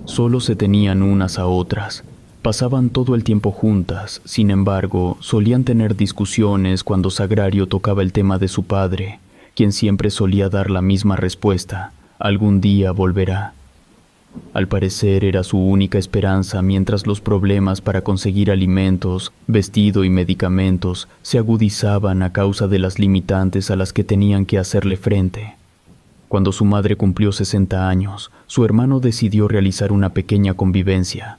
Solo se tenían unas a otras, pasaban todo el tiempo juntas, sin embargo, solían tener discusiones cuando Sagrario tocaba el tema de su padre, quien siempre solía dar la misma respuesta: algún día volverá. Al parecer era su única esperanza mientras los problemas para conseguir alimentos, vestido y medicamentos se agudizaban a causa de las limitantes a las que tenían que hacerle frente. Cuando su madre cumplió 60 años, su hermano decidió realizar una pequeña convivencia.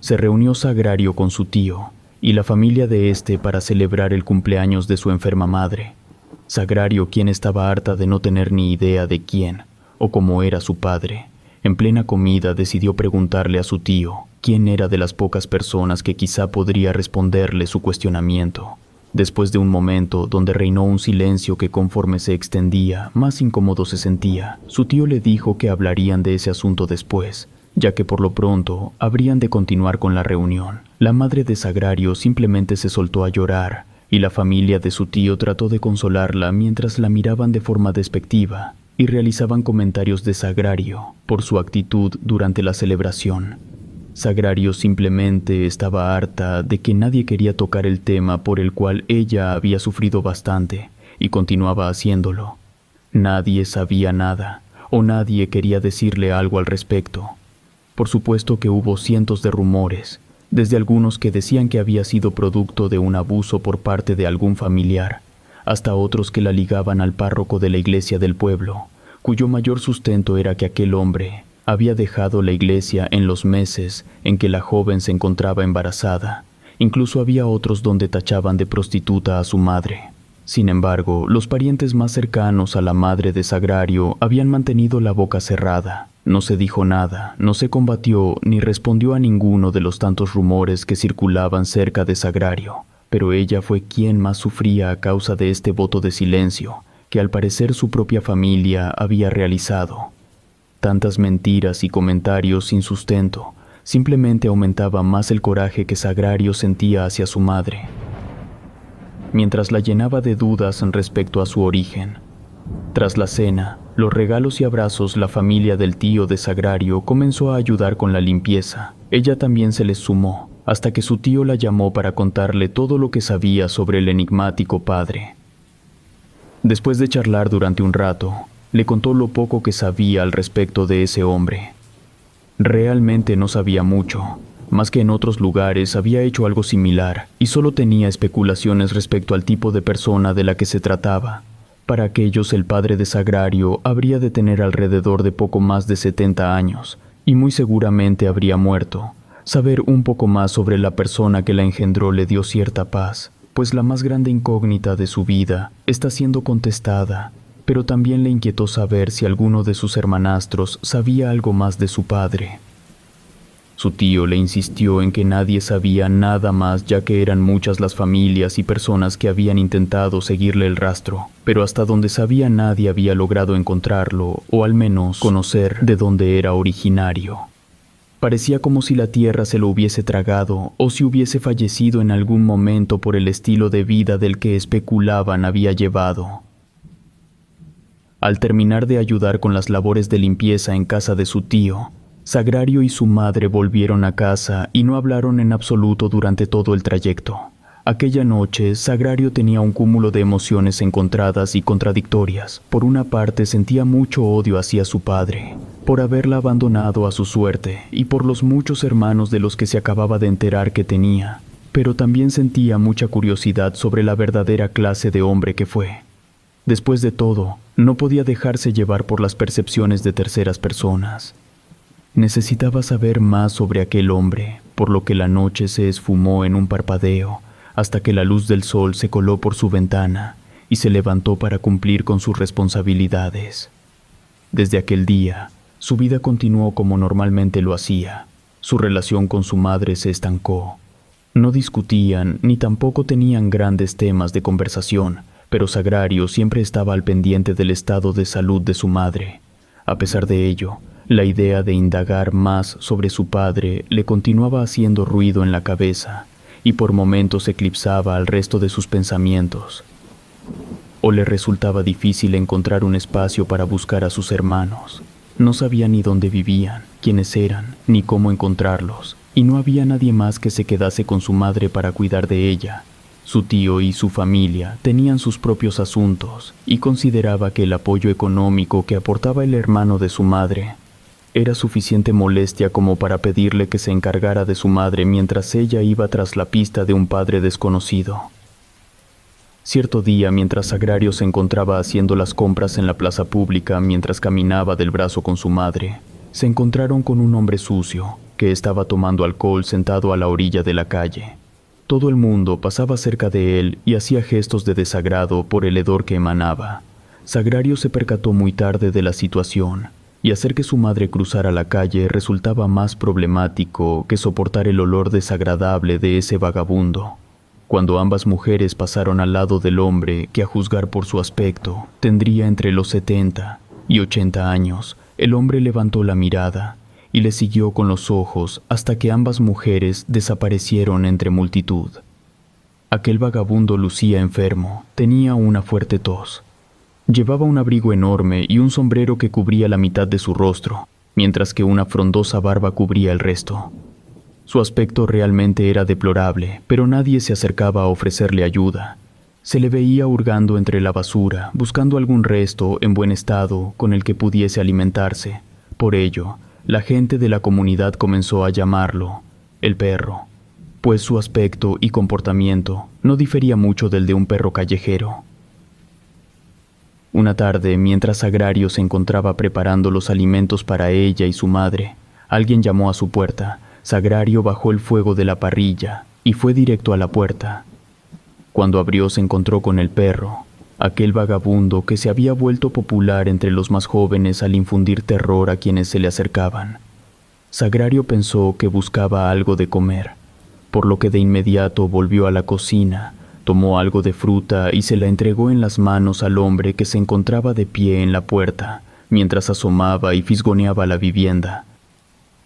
Se reunió Sagrario con su tío y la familia de este para celebrar el cumpleaños de su enferma madre. Sagrario, quien estaba harta de no tener ni idea de quién o cómo era su padre, en plena comida decidió preguntarle a su tío quién era de las pocas personas que quizá podría responderle su cuestionamiento. Después de un momento donde reinó un silencio que conforme se extendía, más incómodo se sentía, su tío le dijo que hablarían de ese asunto después, ya que por lo pronto habrían de continuar con la reunión. La madre de Sagrario simplemente se soltó a llorar, y la familia de su tío trató de consolarla mientras la miraban de forma despectiva y realizaban comentarios de Sagrario por su actitud durante la celebración. Sagrario simplemente estaba harta de que nadie quería tocar el tema por el cual ella había sufrido bastante, y continuaba haciéndolo. Nadie sabía nada, o nadie quería decirle algo al respecto. Por supuesto que hubo cientos de rumores, desde algunos que decían que había sido producto de un abuso por parte de algún familiar, hasta otros que la ligaban al párroco de la iglesia del pueblo, cuyo mayor sustento era que aquel hombre había dejado la iglesia en los meses en que la joven se encontraba embarazada. Incluso había otros donde tachaban de prostituta a su madre. Sin embargo, los parientes más cercanos a la madre de Sagrario habían mantenido la boca cerrada. No se dijo nada, no se combatió ni respondió a ninguno de los tantos rumores que circulaban cerca de Sagrario, pero ella fue quien más sufría a causa de este voto de silencio, que al parecer su propia familia había realizado. Tantas mentiras y comentarios sin sustento simplemente aumentaba más el coraje que Sagrario sentía hacia su madre, mientras la llenaba de dudas respecto a su origen. Tras la cena, los regalos y abrazos, la familia del tío de Sagrario comenzó a ayudar con la limpieza. Ella también se les sumó, hasta que su tío la llamó para contarle todo lo que sabía sobre el enigmático padre. Después de charlar durante un rato, le contó lo poco que sabía al respecto de ese hombre. Realmente no sabía mucho, más que en otros lugares había hecho algo similar y solo tenía especulaciones respecto al tipo de persona de la que se trataba. Para aquellos, el padre de Sagrario habría de tener alrededor de poco más de 70 años, y muy seguramente habría muerto. Saber un poco más sobre la persona que la engendró le dio cierta paz, pues la más grande incógnita de su vida está siendo contestada, pero también le inquietó saber si alguno de sus hermanastros sabía algo más de su padre. Su tío le insistió en que nadie sabía nada más, ya que eran muchas las familias y personas que habían intentado seguirle el rastro, pero hasta donde sabía nadie había logrado encontrarlo, o al menos conocer de dónde era originario. Parecía como si la tierra se lo hubiese tragado, o si hubiese fallecido en algún momento por el estilo de vida del que especulaban había llevado. Al terminar de ayudar con las labores de limpieza en casa de su tío, Sagrario y su madre volvieron a casa y no hablaron en absoluto durante todo el trayecto. Aquella noche, Sagrario tenía un cúmulo de emociones encontradas y contradictorias. Por una parte, sentía mucho odio hacia su padre, por haberla abandonado a su suerte, y por los muchos hermanos de los que se acababa de enterar que tenía. Pero también sentía mucha curiosidad sobre la verdadera clase de hombre que fue. Después de todo, no podía dejarse llevar por las percepciones de terceras personas. Necesitaba saber más sobre aquel hombre, por lo que la noche se esfumó en un parpadeo, hasta que la luz del sol se coló por su ventana y se levantó para cumplir con sus responsabilidades. Desde aquel día, su vida continuó como normalmente lo hacía. Su relación con su madre se estancó. No discutían ni tampoco tenían grandes temas de conversación, pero Sagrario siempre estaba al pendiente del estado de salud de su madre. A pesar de ello, la idea de indagar más sobre su padre le continuaba haciendo ruido en la cabeza y por momentos eclipsaba al resto de sus pensamientos. O le resultaba difícil encontrar un espacio para buscar a sus hermanos. No sabía ni dónde vivían, quiénes eran, ni cómo encontrarlos, y no había nadie más que se quedase con su madre para cuidar de ella. Su tío y su familia tenían sus propios asuntos y consideraba que el apoyo económico que aportaba el hermano de su madre era suficiente molestia como para pedirle que se encargara de su madre mientras ella iba tras la pista de un padre desconocido. Cierto día, mientras Sagrario se encontraba haciendo las compras en la plaza pública mientras caminaba del brazo con su madre, se encontraron con un hombre sucio que estaba tomando alcohol sentado a la orilla de la calle. Todo el mundo pasaba cerca de él y hacía gestos de desagrado por el hedor que emanaba. Sagrario se percató muy tarde de la situación, y hacer que su madre cruzara la calle resultaba más problemático que soportar el olor desagradable de ese vagabundo. Cuando ambas mujeres pasaron al lado del hombre, que a juzgar por su aspecto, tendría entre los 70 y 80 años, el hombre levantó la mirada y le siguió con los ojos hasta que ambas mujeres desaparecieron entre multitud. Aquel vagabundo lucía enfermo, tenía una fuerte tos. Llevaba un abrigo enorme y un sombrero que cubría la mitad de su rostro, mientras que una frondosa barba cubría el resto. Su aspecto realmente era deplorable, pero nadie se acercaba a ofrecerle ayuda. Se le veía hurgando entre la basura, buscando algún resto en buen estado con el que pudiese alimentarse. Por ello, la gente de la comunidad comenzó a llamarlo el perro, pues su aspecto y comportamiento no difería mucho del de un perro callejero. Una tarde, mientras Sagrario se encontraba preparando los alimentos para ella y su madre, alguien llamó a su puerta. Sagrario bajó el fuego de la parrilla y fue directo a la puerta. Cuando abrió se encontró con el perro, aquel vagabundo que se había vuelto popular entre los más jóvenes al infundir terror a quienes se le acercaban. Sagrario pensó que buscaba algo de comer, por lo que de inmediato volvió a la cocina. Tomó algo de fruta y se la entregó en las manos al hombre que se encontraba de pie en la puerta, mientras asomaba y fisgoneaba la vivienda.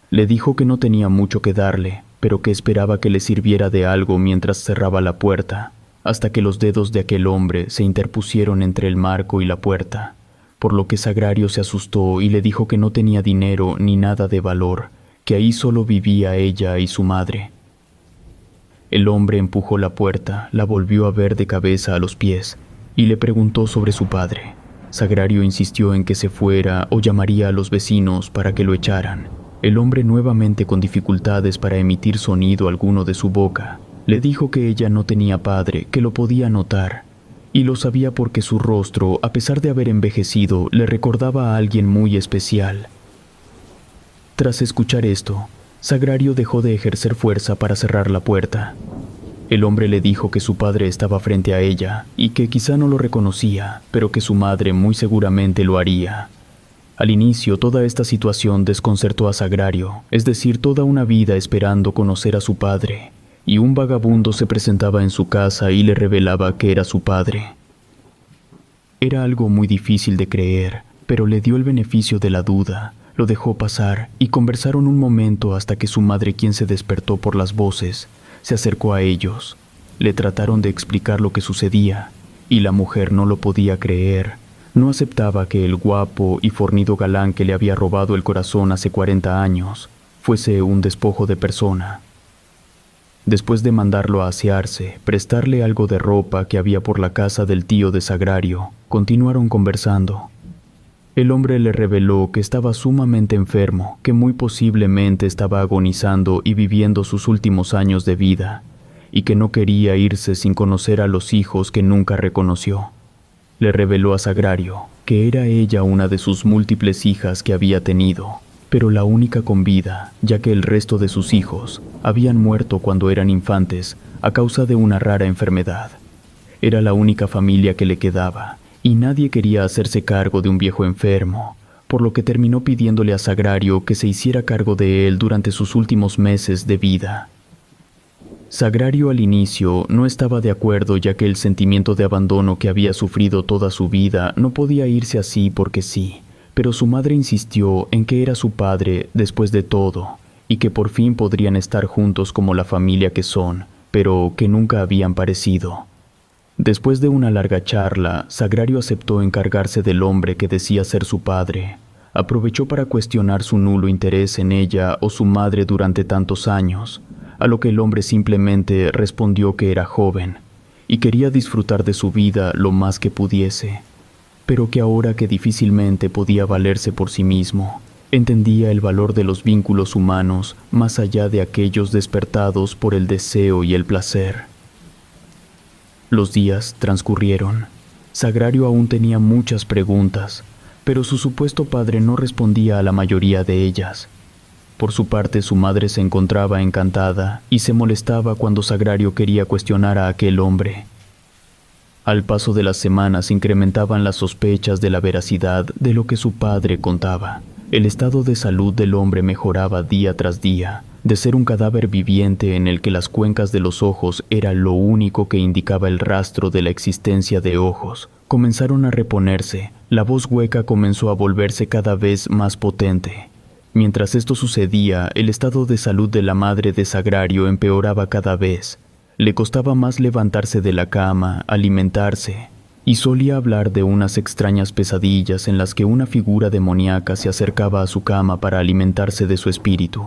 Le dijo que no tenía mucho que darle, pero que esperaba que le sirviera de algo mientras cerraba la puerta, hasta que los dedos de aquel hombre se interpusieron entre el marco y la puerta, por lo que Sagrario se asustó y le dijo que no tenía dinero ni nada de valor, que ahí solo vivía ella y su madre. El hombre empujó la puerta, la volvió a ver de cabeza a los pies y le preguntó sobre su padre. Sagrario insistió en que se fuera o llamaría a los vecinos para que lo echaran. El hombre, nuevamente con dificultades para emitir sonido alguno de su boca, le dijo que ella no tenía padre, que lo podía notar, y lo sabía porque su rostro, a pesar de haber envejecido, le recordaba a alguien muy especial. Tras escuchar esto, Sagrario dejó de ejercer fuerza para cerrar la puerta. El hombre le dijo que su padre estaba frente a ella y que quizá no lo reconocía, pero que su madre muy seguramente lo haría. Al inicio, toda esta situación desconcertó a Sagrario, es decir, toda una vida esperando conocer a su padre, y un vagabundo se presentaba en su casa y le revelaba que era su padre. Era algo muy difícil de creer, pero le dio el beneficio de la duda, lo dejó pasar y conversaron un momento hasta que su madre, quien se despertó por las voces, se acercó a ellos. Le trataron de explicar lo que sucedía, y la mujer no lo podía creer. No aceptaba que el guapo y fornido galán que le había robado el corazón hace 40 años fuese un despojo de persona. Después de mandarlo a asearse, prestarle algo de ropa que había por la casa del tío de Sagrario, continuaron conversando. El hombre le reveló que estaba sumamente enfermo, que muy posiblemente estaba agonizando y viviendo sus últimos años de vida, y que no quería irse sin conocer a los hijos que nunca reconoció. Le reveló a Sagrario que era ella una de sus múltiples hijas que había tenido, pero la única con vida, ya que el resto de sus hijos habían muerto cuando eran infantes a causa de una rara enfermedad. Era la única familia que le quedaba, y nadie quería hacerse cargo de un viejo enfermo, por lo que terminó pidiéndole a Sagrario que se hiciera cargo de él durante sus últimos meses de vida. Sagrario al inicio no estaba de acuerdo, ya que el sentimiento de abandono que había sufrido toda su vida no podía irse así porque sí, pero su madre insistió en que era su padre después de todo, y que por fin podrían estar juntos como la familia que son, pero que nunca habían parecido. Después de una larga charla, Sagrario aceptó encargarse del hombre que decía ser su padre. Aprovechó para cuestionar su nulo interés en ella o su madre durante tantos años, a lo que el hombre simplemente respondió que era joven y quería disfrutar de su vida lo más que pudiese, pero que ahora que difícilmente podía valerse por sí mismo, entendía el valor de los vínculos humanos más allá de aquellos despertados por el deseo y el placer. Los días transcurrieron. Sagrario aún tenía muchas preguntas, pero su supuesto padre no respondía a la mayoría de ellas. Por su parte, su madre se encontraba encantada y se molestaba cuando Sagrario quería cuestionar a aquel hombre. Al paso de las semanas incrementaban las sospechas de la veracidad de lo que su padre contaba. El estado de salud del hombre mejoraba día tras día. De ser un cadáver viviente en el que las cuencas de los ojos era lo único que indicaba el rastro de la existencia de ojos, comenzaron a reponerse. La voz hueca comenzó a volverse cada vez más potente. Mientras esto sucedía, el estado de salud de la madre de Sagrario empeoraba cada vez. Le costaba más levantarse de la cama, alimentarse, y solía hablar de unas extrañas pesadillas en las que una figura demoníaca se acercaba a su cama para alimentarse de su espíritu.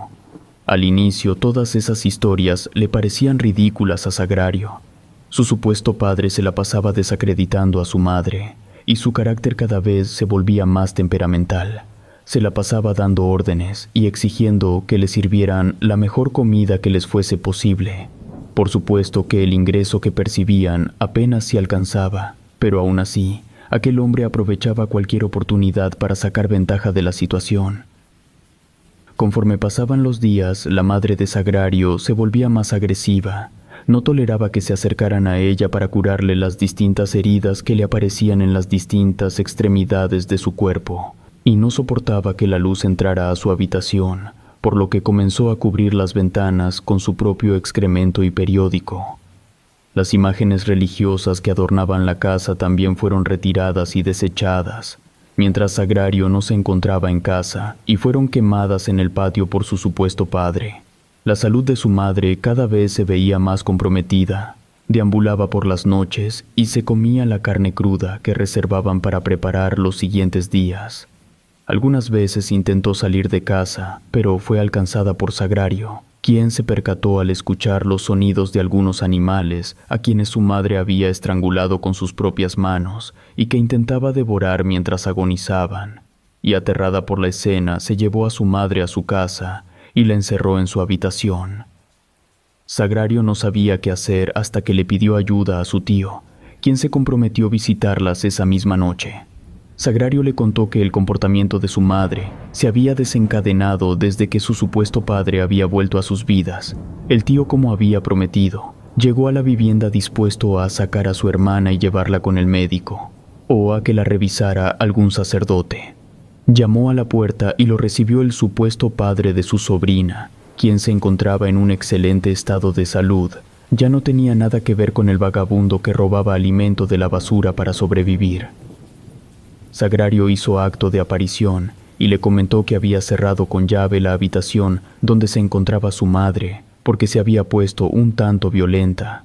Al inicio, todas esas historias le parecían ridículas a Sagrario. Su supuesto padre se la pasaba desacreditando a su madre, y su carácter cada vez se volvía más temperamental. Se la pasaba dando órdenes y exigiendo que le sirvieran la mejor comida que les fuese posible. Por supuesto que el ingreso que percibían apenas si alcanzaba, pero aún así, aquel hombre aprovechaba cualquier oportunidad para sacar ventaja de la situación. Conforme pasaban los días, la madre de Sagrario se volvía más agresiva. No toleraba que se acercaran a ella para curarle las distintas heridas que le aparecían en las distintas extremidades de su cuerpo, y no soportaba que la luz entrara a su habitación, por lo que comenzó a cubrir las ventanas con su propio excremento y periódico. Las imágenes religiosas que adornaban la casa también fueron retiradas y desechadas, mientras Sagrario no se encontraba en casa, y fueron quemadas en el patio por su supuesto padre. La salud de su madre cada vez se veía más comprometida. Deambulaba por las noches y se comía la carne cruda que reservaban para preparar los siguientes días. Algunas veces intentó salir de casa, pero fue alcanzada por Sagrario, quien se percató al escuchar los sonidos de algunos animales a quienes su madre había estrangulado con sus propias manos y que intentaba devorar mientras agonizaban, y aterrada por la escena se llevó a su madre a su casa y la encerró en su habitación. Sagrario no sabía qué hacer hasta que le pidió ayuda a su tío, quien se comprometió a visitarlas esa misma noche. Sagrario le contó que el comportamiento de su madre se había desencadenado desde que su supuesto padre había vuelto a sus vidas. El tío, como había prometido, llegó a la vivienda dispuesto a sacar a su hermana y llevarla con el médico, o a que la revisara algún sacerdote. Llamó a la puerta y lo recibió el supuesto padre de su sobrina, quien se encontraba en un excelente estado de salud. Ya no tenía nada que ver con el vagabundo que robaba alimento de la basura para sobrevivir. Sagrario hizo acto de aparición y le comentó que había cerrado con llave la habitación donde se encontraba su madre, porque se había puesto un tanto violenta.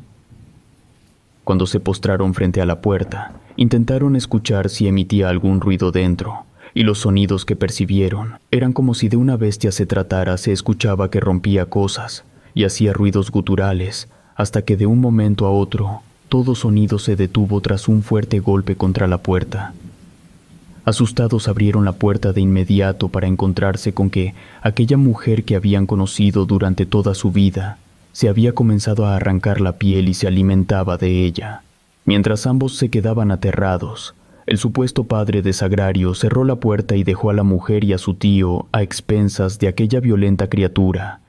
Cuando se postraron frente a la puerta, intentaron escuchar si emitía algún ruido dentro, y los sonidos que percibieron eran como si de una bestia se tratara. Se escuchaba que rompía cosas y hacía ruidos guturales, hasta que de un momento a otro, todo sonido se detuvo tras un fuerte golpe contra la puerta. Asustados abrieron la puerta de inmediato para encontrarse con que aquella mujer que habían conocido durante toda su vida se había comenzado a arrancar la piel y se alimentaba de ella. Mientras ambos se quedaban aterrados, el supuesto padre de Sagrario cerró la puerta y dejó a la mujer y a su tío a expensas de aquella violenta criatura,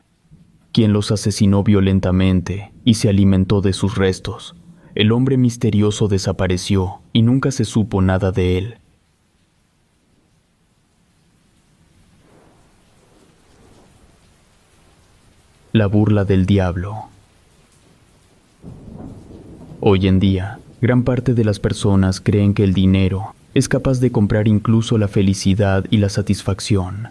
quien los asesinó violentamente y se alimentó de sus restos. El hombre misterioso desapareció y nunca se supo nada de él. La burla del diablo. Hoy en día, gran parte de las personas creen que el dinero es capaz de comprar incluso la felicidad y la satisfacción.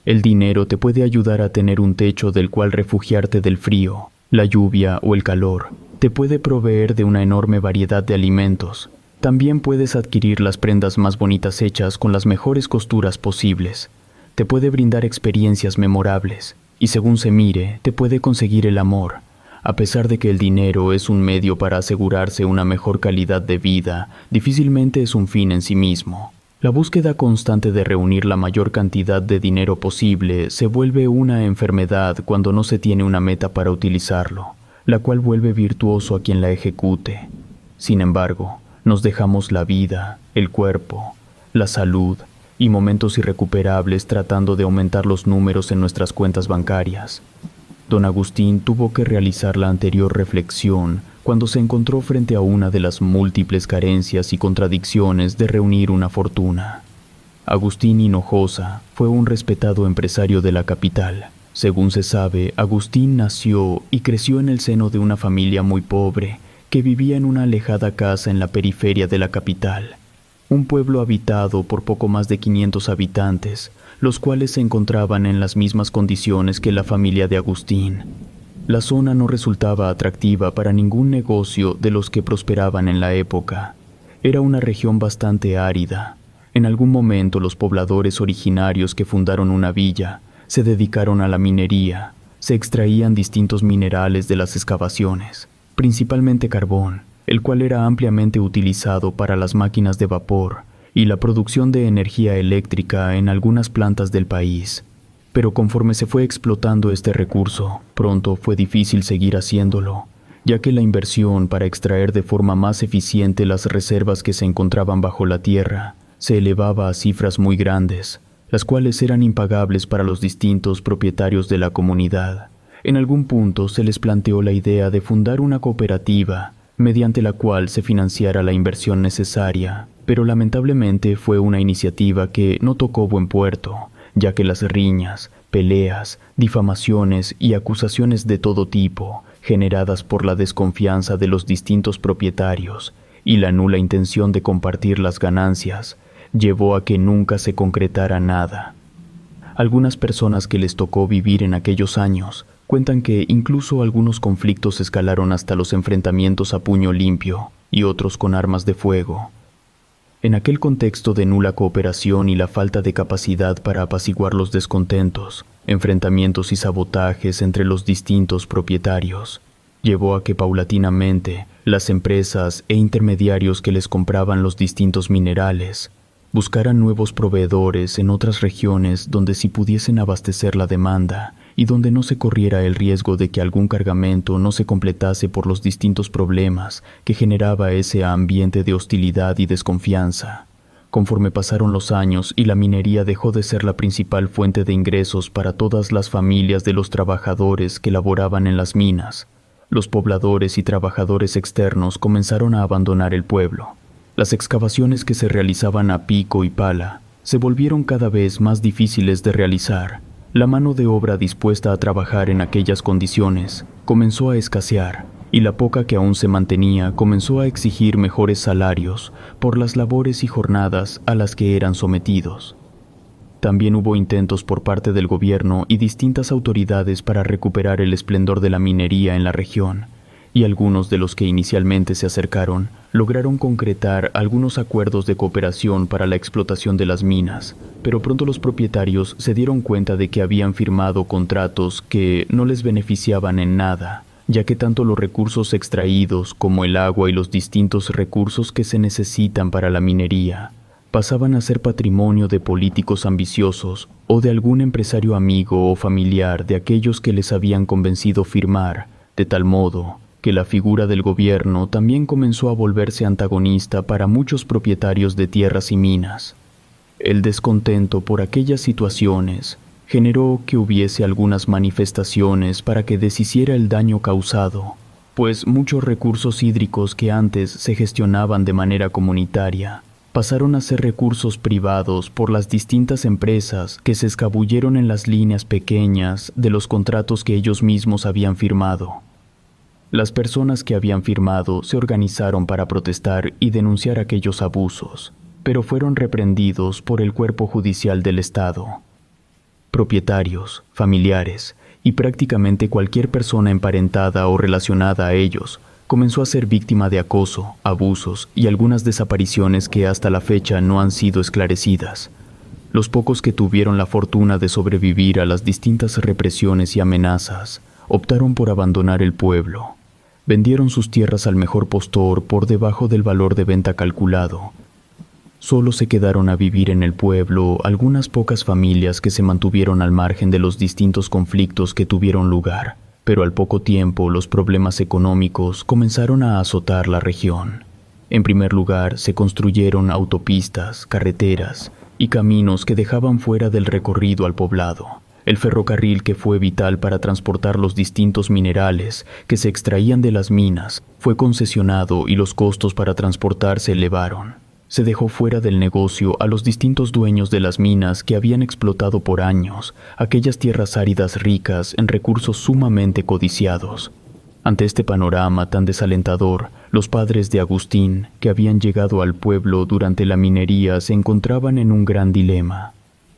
El dinero te puede ayudar a tener un techo del cual refugiarte del frío, la lluvia o el calor. Te puede proveer de una enorme variedad de alimentos. También puedes adquirir las prendas más bonitas hechas con las mejores costuras posibles. Te puede brindar experiencias memorables. Y según se mire, te puede conseguir el amor. A pesar de que el dinero es un medio para asegurarse una mejor calidad de vida, difícilmente es un fin en sí mismo. La búsqueda constante de reunir la mayor cantidad de dinero posible se vuelve una enfermedad cuando no se tiene una meta para utilizarlo, la cual vuelve virtuoso a quien la ejecute. Sin embargo, nos dejamos la vida, el cuerpo, la salud y momentos irrecuperables tratando de aumentar los números en nuestras cuentas bancarias. Don Agustín tuvo que realizar la anterior reflexión cuando se encontró frente a una de las múltiples carencias y contradicciones de reunir una fortuna. Agustín Hinojosa fue un respetado empresario de la capital. Según se sabe, Agustín nació y creció en el seno de una familia muy pobre que vivía en una alejada casa en la periferia de la capital. Un pueblo habitado por poco más de 500 habitantes, los cuales se encontraban en las mismas condiciones que la familia de Agustín. La zona no resultaba atractiva para ningún negocio de los que prosperaban en la época. Era una región bastante árida. En algún momento los pobladores originarios que fundaron una villa se dedicaron a la minería. Se extraían distintos minerales de las excavaciones, principalmente carbón, el cual era ampliamente utilizado para las máquinas de vapor y la producción de energía eléctrica en algunas plantas del país. Pero conforme se fue explotando este recurso, pronto fue difícil seguir haciéndolo, ya que la inversión para extraer de forma más eficiente las reservas que se encontraban bajo la tierra se elevaba a cifras muy grandes, las cuales eran impagables para los distintos propietarios de la comunidad. En algún punto se les planteó la idea de fundar una cooperativa mediante la cual se financiara la inversión necesaria, pero lamentablemente fue una iniciativa que no tocó buen puerto, ya que las riñas, peleas, difamaciones y acusaciones de todo tipo, generadas por la desconfianza de los distintos propietarios y la nula intención de compartir las ganancias, llevó a que nunca se concretara nada. Algunas personas que les tocó vivir en aquellos años cuentan que incluso algunos conflictos escalaron hasta los enfrentamientos a puño limpio y otros con armas de fuego. En aquel contexto de nula cooperación y la falta de capacidad para apaciguar los descontentos, enfrentamientos y sabotajes entre los distintos propietarios, llevó a que paulatinamente las empresas e intermediarios que les compraban los distintos minerales buscaran nuevos proveedores en otras regiones donde sí pudiesen abastecer la demanda y donde no se corriera el riesgo de que algún cargamento no se completase por los distintos problemas que generaba ese ambiente de hostilidad y desconfianza. Conforme pasaron los años y la minería dejó de ser la principal fuente de ingresos para todas las familias de los trabajadores que laboraban en las minas, los pobladores y trabajadores externos comenzaron a abandonar el pueblo. Las excavaciones que se realizaban a pico y pala se volvieron cada vez más difíciles de realizar. La mano de obra dispuesta a trabajar en aquellas condiciones comenzó a escasear, y la poca que aún se mantenía comenzó a exigir mejores salarios por las labores y jornadas a las que eran sometidos. También hubo intentos por parte del gobierno y distintas autoridades para recuperar el esplendor de la minería en la región, y algunos de los que inicialmente se acercaron lograron concretar algunos acuerdos de cooperación para la explotación de las minas, pero pronto los propietarios se dieron cuenta de que habían firmado contratos que no les beneficiaban en nada, ya que tanto los recursos extraídos como el agua y los distintos recursos que se necesitan para la minería pasaban a ser patrimonio de políticos ambiciosos o de algún empresario amigo o familiar de aquellos que les habían convencido firmar, de tal modo que la figura del gobierno también comenzó a volverse antagonista para muchos propietarios de tierras y minas. El descontento por aquellas situaciones generó que hubiese algunas manifestaciones para que deshiciera el daño causado, pues muchos recursos hídricos que antes se gestionaban de manera comunitaria pasaron a ser recursos privados por las distintas empresas que se escabulleron en las líneas pequeñas de los contratos que ellos mismos habían firmado. Las personas que habían firmado se organizaron para protestar y denunciar aquellos abusos, pero fueron reprendidos por el cuerpo judicial del Estado. Propietarios, familiares y prácticamente cualquier persona emparentada o relacionada a ellos comenzó a ser víctima de acoso, abusos y algunas desapariciones que hasta la fecha no han sido esclarecidas. Los pocos que tuvieron la fortuna de sobrevivir a las distintas represiones y amenazas optaron por abandonar el pueblo. Vendieron sus tierras al mejor postor por debajo del valor de venta calculado. Solo se quedaron a vivir en el pueblo algunas pocas familias que se mantuvieron al margen de los distintos conflictos que tuvieron lugar, pero al poco tiempo los problemas económicos comenzaron a azotar la región. En primer lugar, se construyeron autopistas, carreteras y caminos que dejaban fuera del recorrido al poblado. El ferrocarril, que fue vital para transportar los distintos minerales que se extraían de las minas, fue concesionado y los costos para transportar se elevaron. Se dejó fuera del negocio a los distintos dueños de las minas que habían explotado por años aquellas tierras áridas ricas en recursos sumamente codiciados. Ante este panorama tan desalentador, los padres de Agustín, que habían llegado al pueblo durante la minería, se encontraban en un gran dilema.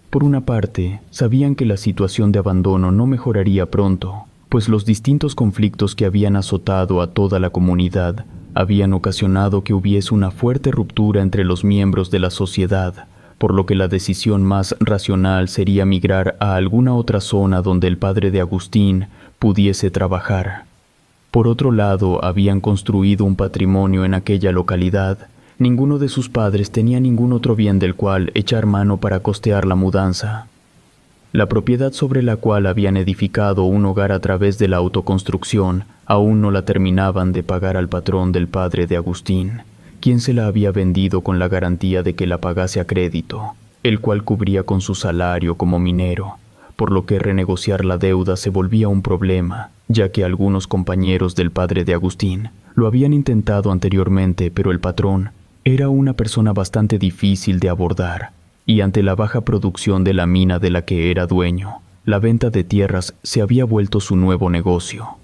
Por una parte, sabían que la situación de abandono no mejoraría pronto, pues los distintos conflictos que habían azotado a toda la comunidad habían ocasionado que hubiese una fuerte ruptura entre los miembros de la sociedad, por lo que la decisión más racional sería migrar a alguna otra zona donde el padre de Agustín pudiese trabajar. Por otro lado, habían construido un patrimonio en aquella localidad. Ninguno de sus padres tenía ningún otro bien del cual echar mano para costear la mudanza. La propiedad sobre la cual habían edificado un hogar a través de la autoconstrucción aún no la terminaban de pagar al patrón del padre de Agustín, quien se la había vendido con la garantía de que la pagase a crédito, el cual cubría con su salario como minero, por lo que renegociar la deuda se volvía un problema, ya que algunos compañeros del padre de Agustín lo habían intentado anteriormente, pero el patrón era una persona bastante difícil de abordar, y ante la baja producción de la mina de la que era dueño, la venta de tierras se había vuelto su nuevo negocio.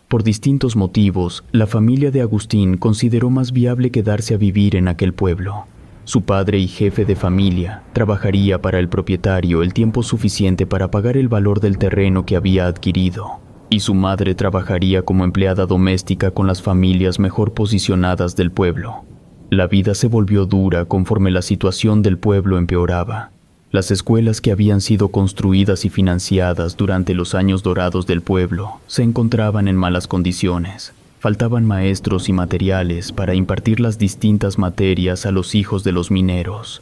Por distintos motivos, la familia de Agustín consideró más viable quedarse a vivir en aquel pueblo. Su padre y jefe de familia trabajaría para el propietario el tiempo suficiente para pagar el valor del terreno que había adquirido, y su madre trabajaría como empleada doméstica con las familias mejor posicionadas del pueblo. La vida se volvió dura conforme la situación del pueblo empeoraba. Las escuelas que habían sido construidas y financiadas durante los años dorados del pueblo se encontraban en malas condiciones. Faltaban maestros y materiales para impartir las distintas materias a los hijos de los mineros.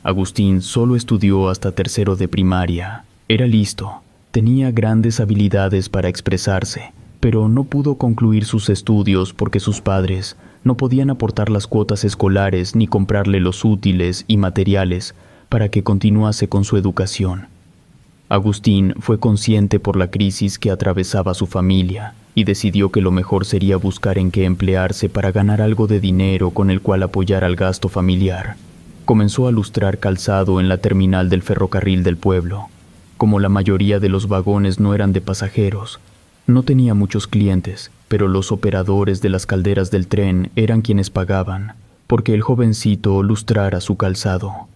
Agustín solo estudió hasta tercero de primaria. Era listo, tenía grandes habilidades para expresarse, pero no pudo concluir sus estudios porque sus padres no podían aportar las cuotas escolares ni comprarle los útiles y materiales para que continuase con su educación. Agustín fue consciente por la crisis que atravesaba su familia y decidió que lo mejor sería buscar en qué emplearse para ganar algo de dinero con el cual apoyar al gasto familiar. Comenzó a lustrar calzado en la terminal del ferrocarril del pueblo. Como la mayoría de los vagones no eran de pasajeros, no tenía muchos clientes, pero los operadores de las calderas del tren eran quienes pagaban, porque el jovencito lustrara su calzado.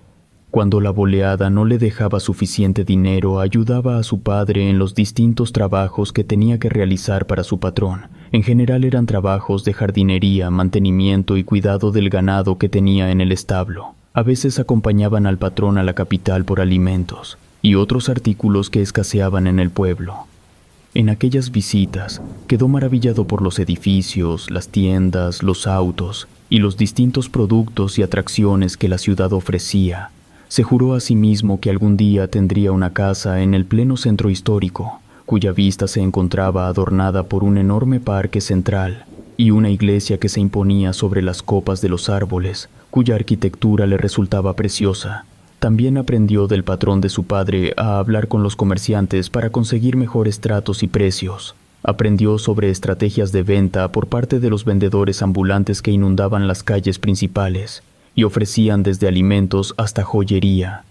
Cuando la boleada no le dejaba suficiente dinero, ayudaba a su padre en los distintos trabajos que tenía que realizar para su patrón. En general eran trabajos de jardinería, mantenimiento y cuidado del ganado que tenía en el establo. A veces acompañaban al patrón a la capital por alimentos y otros artículos que escaseaban en el pueblo. En aquellas visitas quedó maravillado por los edificios, las tiendas, los autos y los distintos productos y atracciones que la ciudad ofrecía. Se juró a sí mismo que algún día tendría una casa en el pleno centro histórico, cuya vista se encontraba adornada por un enorme parque central y una iglesia que se imponía sobre las copas de los árboles, cuya arquitectura le resultaba preciosa. También aprendió del patrón de su padre a hablar con los comerciantes para conseguir mejores tratos y precios. Aprendió sobre estrategias de venta por parte de los vendedores ambulantes que inundaban las calles principales y ofrecían desde alimentos hasta joyería.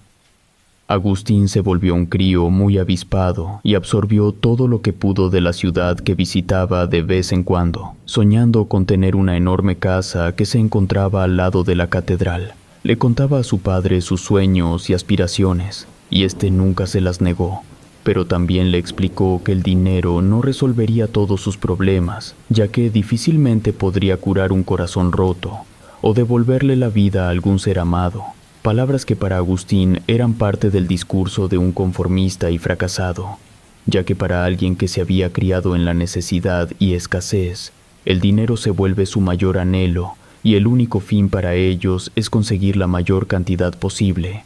Agustín se volvió un crío muy avispado y absorbió todo lo que pudo de la ciudad que visitaba de vez en cuando, soñando con tener una enorme casa que se encontraba al lado de la catedral. Le contaba a su padre sus sueños y aspiraciones, y éste nunca se las negó, pero también le explicó que el dinero no resolvería todos sus problemas, ya que difícilmente podría curar un corazón roto o devolverle la vida a algún ser amado, palabras que para Agustín eran parte del discurso de un conformista y fracasado, ya que para alguien que se había criado en la necesidad y escasez, el dinero se vuelve su mayor anhelo y el único fin para ellos es conseguir la mayor cantidad posible.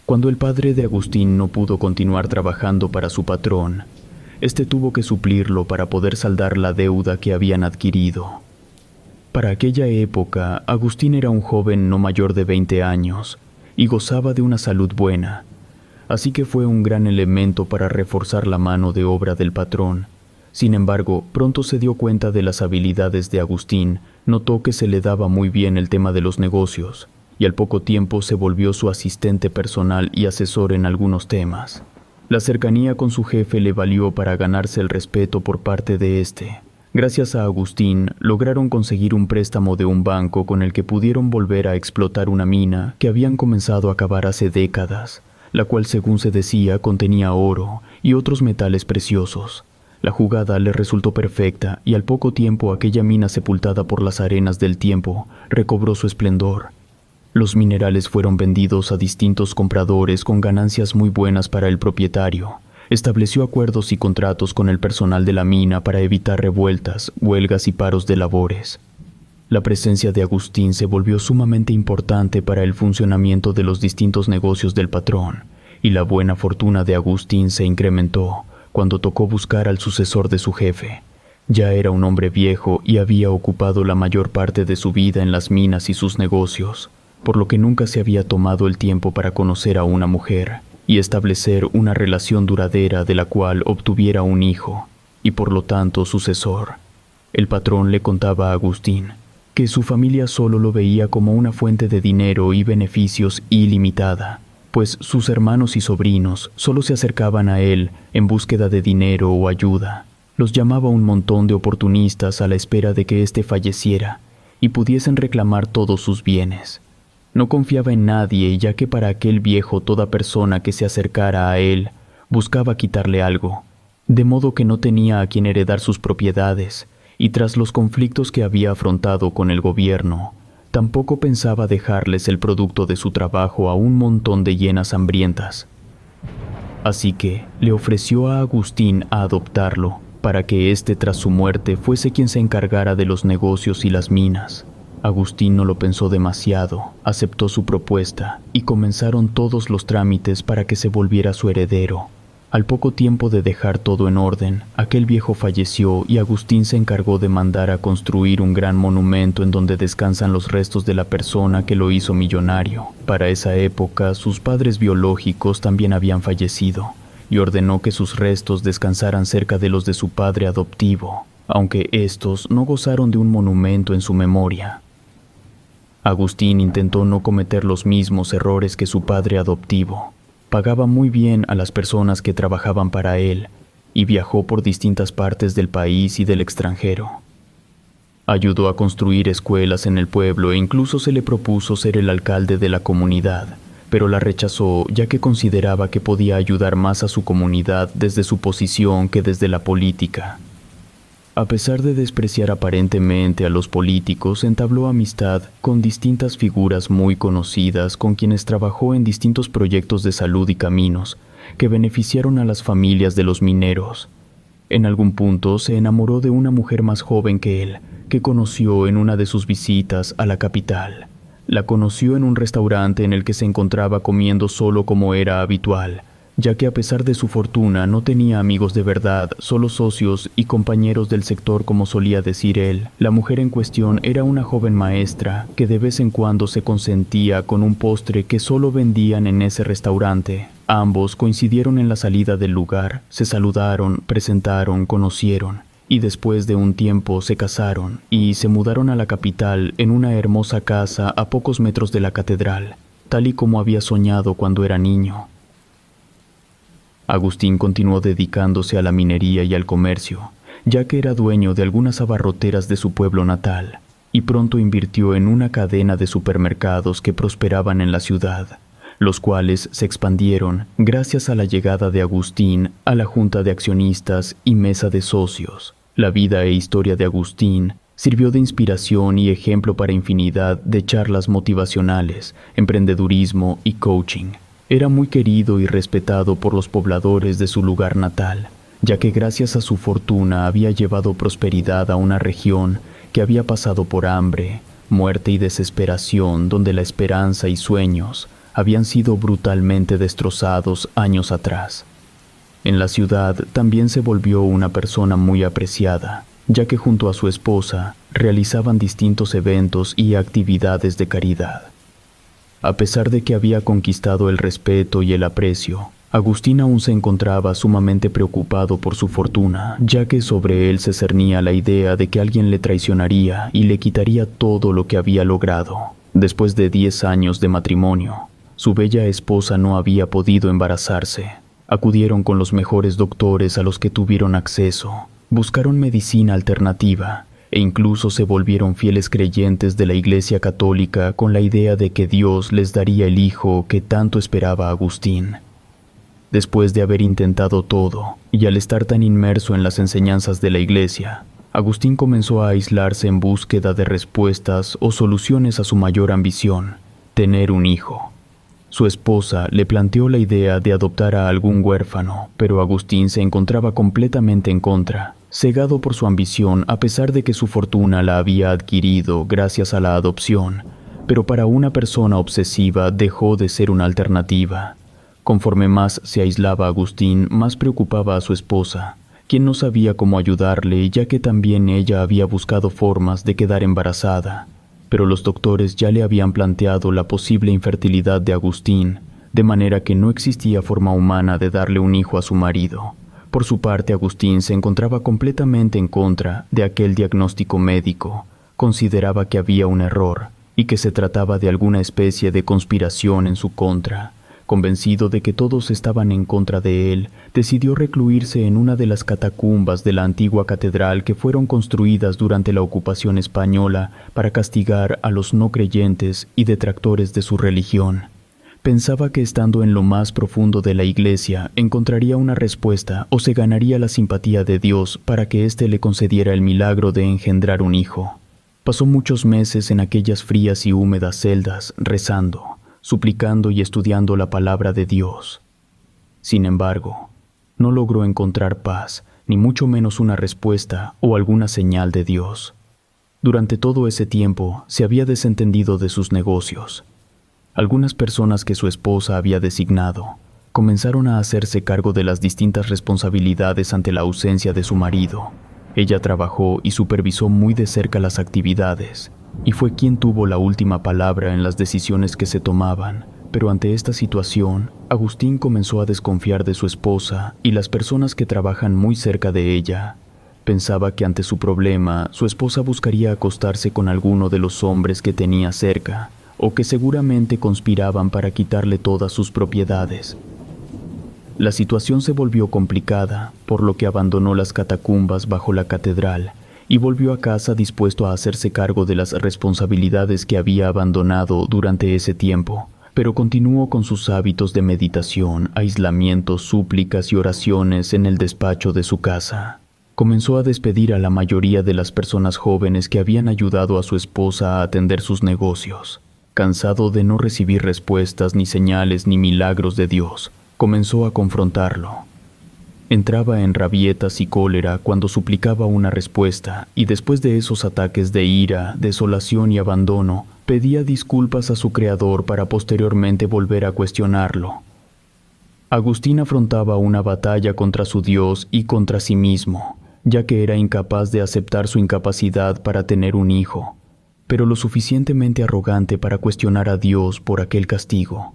Cuando el padre de Agustín no pudo continuar trabajando para su patrón, este tuvo que suplirlo para poder saldar la deuda que habían adquirido. Para aquella época, Agustín era un joven no mayor de 20 años y gozaba de una salud buena, así que fue un gran elemento para reforzar la mano de obra del patrón. Sin embargo, pronto se dio cuenta de las habilidades de Agustín, notó que se le daba muy bien el tema de los negocios, y al poco tiempo se volvió su asistente personal y asesor en algunos temas. La cercanía con su jefe le valió para ganarse el respeto por parte de éste. Gracias a Agustín, lograron conseguir un préstamo de un banco con el que pudieron volver a explotar una mina que habían comenzado a cavar hace décadas, la cual, según se decía, contenía oro y otros metales preciosos. La jugada le resultó perfecta y al poco tiempo aquella mina sepultada por las arenas del tiempo recobró su esplendor. Los minerales fueron vendidos a distintos compradores con ganancias muy buenas para el propietario. Estableció acuerdos y contratos con el personal de la mina para evitar revueltas, huelgas y paros de labores. La presencia de Agustín se volvió sumamente importante para el funcionamiento de los distintos negocios del patrón, y la buena fortuna de Agustín se incrementó cuando tocó buscar al sucesor de su jefe. Ya era un hombre viejo y había ocupado la mayor parte de su vida en las minas y sus negocios, por lo que nunca se había tomado el tiempo para conocer a una mujer y establecer una relación duradera de la cual obtuviera un hijo, y por lo tanto sucesor. El patrón le contaba a Agustín que su familia solo lo veía como una fuente de dinero y beneficios ilimitada, pues sus hermanos y sobrinos solo se acercaban a él en búsqueda de dinero o ayuda. Los llamaba un montón de oportunistas a la espera de que éste falleciera y pudiesen reclamar todos sus bienes. No confiaba en nadie, ya que para aquel viejo toda persona que se acercara a él buscaba quitarle algo, de modo que no tenía a quien heredar sus propiedades, y tras los conflictos que había afrontado con el gobierno, tampoco pensaba dejarles el producto de su trabajo a un montón de hienas hambrientas. Así que le ofreció a Agustín a adoptarlo, para que éste tras su muerte fuese quien se encargara de los negocios y las minas. Agustín no lo pensó demasiado, aceptó su propuesta y comenzaron todos los trámites para que se volviera su heredero. Al poco tiempo de dejar todo en orden, aquel viejo falleció y Agustín se encargó de mandar a construir un gran monumento en donde descansan los restos de la persona que lo hizo millonario. Para esa época, sus padres biológicos también habían fallecido, y ordenó que sus restos descansaran cerca de los de su padre adoptivo, aunque estos no gozaron de un monumento en su memoria. Agustín intentó no cometer los mismos errores que su padre adoptivo. Pagaba muy bien a las personas que trabajaban para él y viajó por distintas partes del país y del extranjero. Ayudó a construir escuelas en el pueblo e incluso se le propuso ser el alcalde de la comunidad, pero la rechazó ya que consideraba que podía ayudar más a su comunidad desde su posición que desde la política. A pesar de despreciar aparentemente a los políticos, entabló amistad con distintas figuras muy conocidas con quienes trabajó en distintos proyectos de salud y caminos que beneficiaron a las familias de los mineros. En algún punto se enamoró de una mujer más joven que él, que conoció en una de sus visitas a la capital. La conoció en un restaurante en el que se encontraba comiendo solo como era habitual, ya que a pesar de su fortuna no tenía amigos de verdad, solo socios y compañeros del sector como solía decir él. La mujer en cuestión era una joven maestra que de vez en cuando se consentía con un postre que solo vendían en ese restaurante. Ambos coincidieron en la salida del lugar, se saludaron, presentaron, conocieron, y después de un tiempo se casaron y se mudaron a la capital en una hermosa casa a pocos metros de la catedral, tal y como había soñado cuando era niño. Agustín continuó dedicándose a la minería y al comercio, ya que era dueño de algunas abarroteras de su pueblo natal, y pronto invirtió en una cadena de supermercados que prosperaban en la ciudad, los cuales se expandieron gracias a la llegada de Agustín a la junta de accionistas y mesa de socios. La vida e historia de Agustín sirvió de inspiración y ejemplo para infinidad de charlas motivacionales, emprendedurismo y coaching. Era muy querido y respetado por los pobladores de su lugar natal, ya que gracias a su fortuna había llevado prosperidad a una región que había pasado por hambre, muerte y desesperación, donde la esperanza y sueños habían sido brutalmente destrozados años atrás. En la ciudad también se volvió una persona muy apreciada, ya que junto a su esposa realizaban distintos eventos y actividades de caridad. A pesar de que había conquistado el respeto y el aprecio, Agustín aún se encontraba sumamente preocupado por su fortuna, ya que sobre él se cernía la idea de que alguien le traicionaría y le quitaría todo lo que había logrado. Después de 10 años de matrimonio, su bella esposa no había podido embarazarse. Acudieron con los mejores doctores a los que tuvieron acceso, buscaron medicina alternativa, e incluso se volvieron fieles creyentes de la Iglesia Católica con la idea de que Dios les daría el hijo que tanto esperaba Agustín. Después de haber intentado todo, y al estar tan inmerso en las enseñanzas de la Iglesia, Agustín comenzó a aislarse en búsqueda de respuestas o soluciones a su mayor ambición, tener un hijo. Su esposa le planteó la idea de adoptar a algún huérfano, pero Agustín se encontraba completamente en contra, cegado por su ambición a pesar de que su fortuna la había adquirido gracias a la adopción, pero para una persona obsesiva dejó de ser una alternativa. Conforme más se aislaba Agustín, más preocupaba a su esposa, quien no sabía cómo ayudarle ya que también ella había buscado formas de quedar embarazada. Pero los doctores ya le habían planteado la posible infertilidad de Agustín, de manera que no existía forma humana de darle un hijo a su marido. Por su parte, Agustín se encontraba completamente en contra de aquel diagnóstico médico. Consideraba que había un error y que se trataba de alguna especie de conspiración en su contra. Convencido de que todos estaban en contra de él, decidió recluirse en una de las catacumbas de la antigua catedral que fueron construidas durante la ocupación española para castigar a los no creyentes y detractores de su religión. Pensaba que estando en lo más profundo de la iglesia encontraría una respuesta o se ganaría la simpatía de Dios para que éste le concediera el milagro de engendrar un hijo. Pasó muchos meses en aquellas frías y húmedas celdas rezando, suplicando y estudiando la palabra de Dios. Sin embargo, no logró encontrar paz, ni mucho menos una respuesta o alguna señal de Dios. Durante todo ese tiempo se había desentendido de sus negocios. Algunas personas que su esposa había designado comenzaron a hacerse cargo de las distintas responsabilidades ante la ausencia de su marido. Ella trabajó y supervisó muy de cerca las actividades, y fue quien tuvo la última palabra en las decisiones que se tomaban. Pero ante esta situación, Agustín comenzó a desconfiar de su esposa y las personas que trabajan muy cerca de ella. Pensaba que ante su problema, su esposa buscaría acostarse con alguno de los hombres que tenía cerca, o que seguramente conspiraban para quitarle todas sus propiedades. La situación se volvió complicada, por lo que abandonó las catacumbas bajo la catedral y volvió a casa dispuesto a hacerse cargo de las responsabilidades que había abandonado durante ese tiempo, pero continuó con sus hábitos de meditación, aislamiento, súplicas y oraciones en el despacho de su casa. Comenzó a despedir a la mayoría de las personas jóvenes que habían ayudado a su esposa a atender sus negocios. Cansado de no recibir respuestas, ni señales, ni milagros de Dios, comenzó a confrontarlo. Entraba en rabietas y cólera cuando suplicaba una respuesta, y después de esos ataques de ira, desolación y abandono, pedía disculpas a su Creador para posteriormente volver a cuestionarlo. Agustín afrontaba una batalla contra su Dios y contra sí mismo, ya que era incapaz de aceptar su incapacidad para tener un hijo, pero lo suficientemente arrogante para cuestionar a Dios por aquel castigo.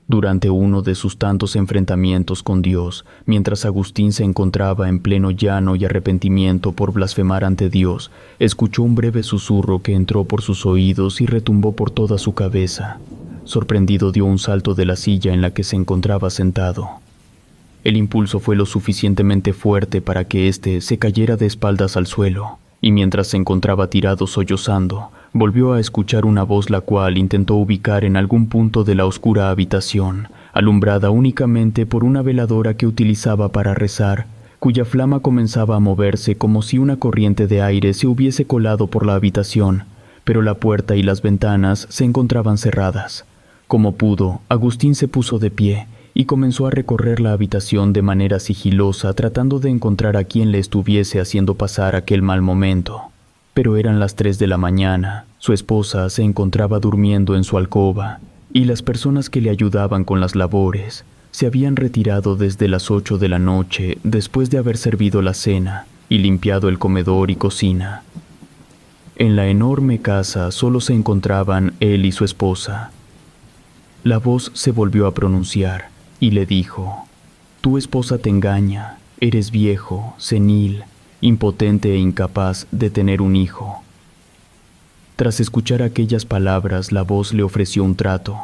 Durante uno de sus tantos enfrentamientos con Dios, mientras Agustín se encontraba en pleno llano y arrepentimiento por blasfemar ante Dios, escuchó un breve susurro que entró por sus oídos y retumbó por toda su cabeza. Sorprendido, dio un salto de la silla en la que se encontraba sentado. El impulso fue lo suficientemente fuerte para que éste se cayera de espaldas al suelo, y mientras se encontraba tirado sollozando, volvió a escuchar una voz la cual intentó ubicar en algún punto de la oscura habitación, alumbrada únicamente por una veladora que utilizaba para rezar, cuya flama comenzaba a moverse como si una corriente de aire se hubiese colado por la habitación, pero la puerta y las ventanas se encontraban cerradas. Como pudo, Agustín se puso de pie y comenzó a recorrer la habitación de manera sigilosa, tratando de encontrar a quien le estuviese haciendo pasar aquel mal momento. Pero eran las 3 de la mañana, su esposa se encontraba durmiendo en su alcoba, y las personas que le ayudaban con las labores se habían retirado desde las 8 de la noche después de haber servido la cena y limpiado el comedor y cocina. En la enorme casa solo se encontraban él y su esposa. La voz se volvió a pronunciar y le dijo: «Tu esposa te engaña, eres viejo, senil, impotente e incapaz de tener un hijo». Tras escuchar aquellas palabras, la voz le ofreció un trato.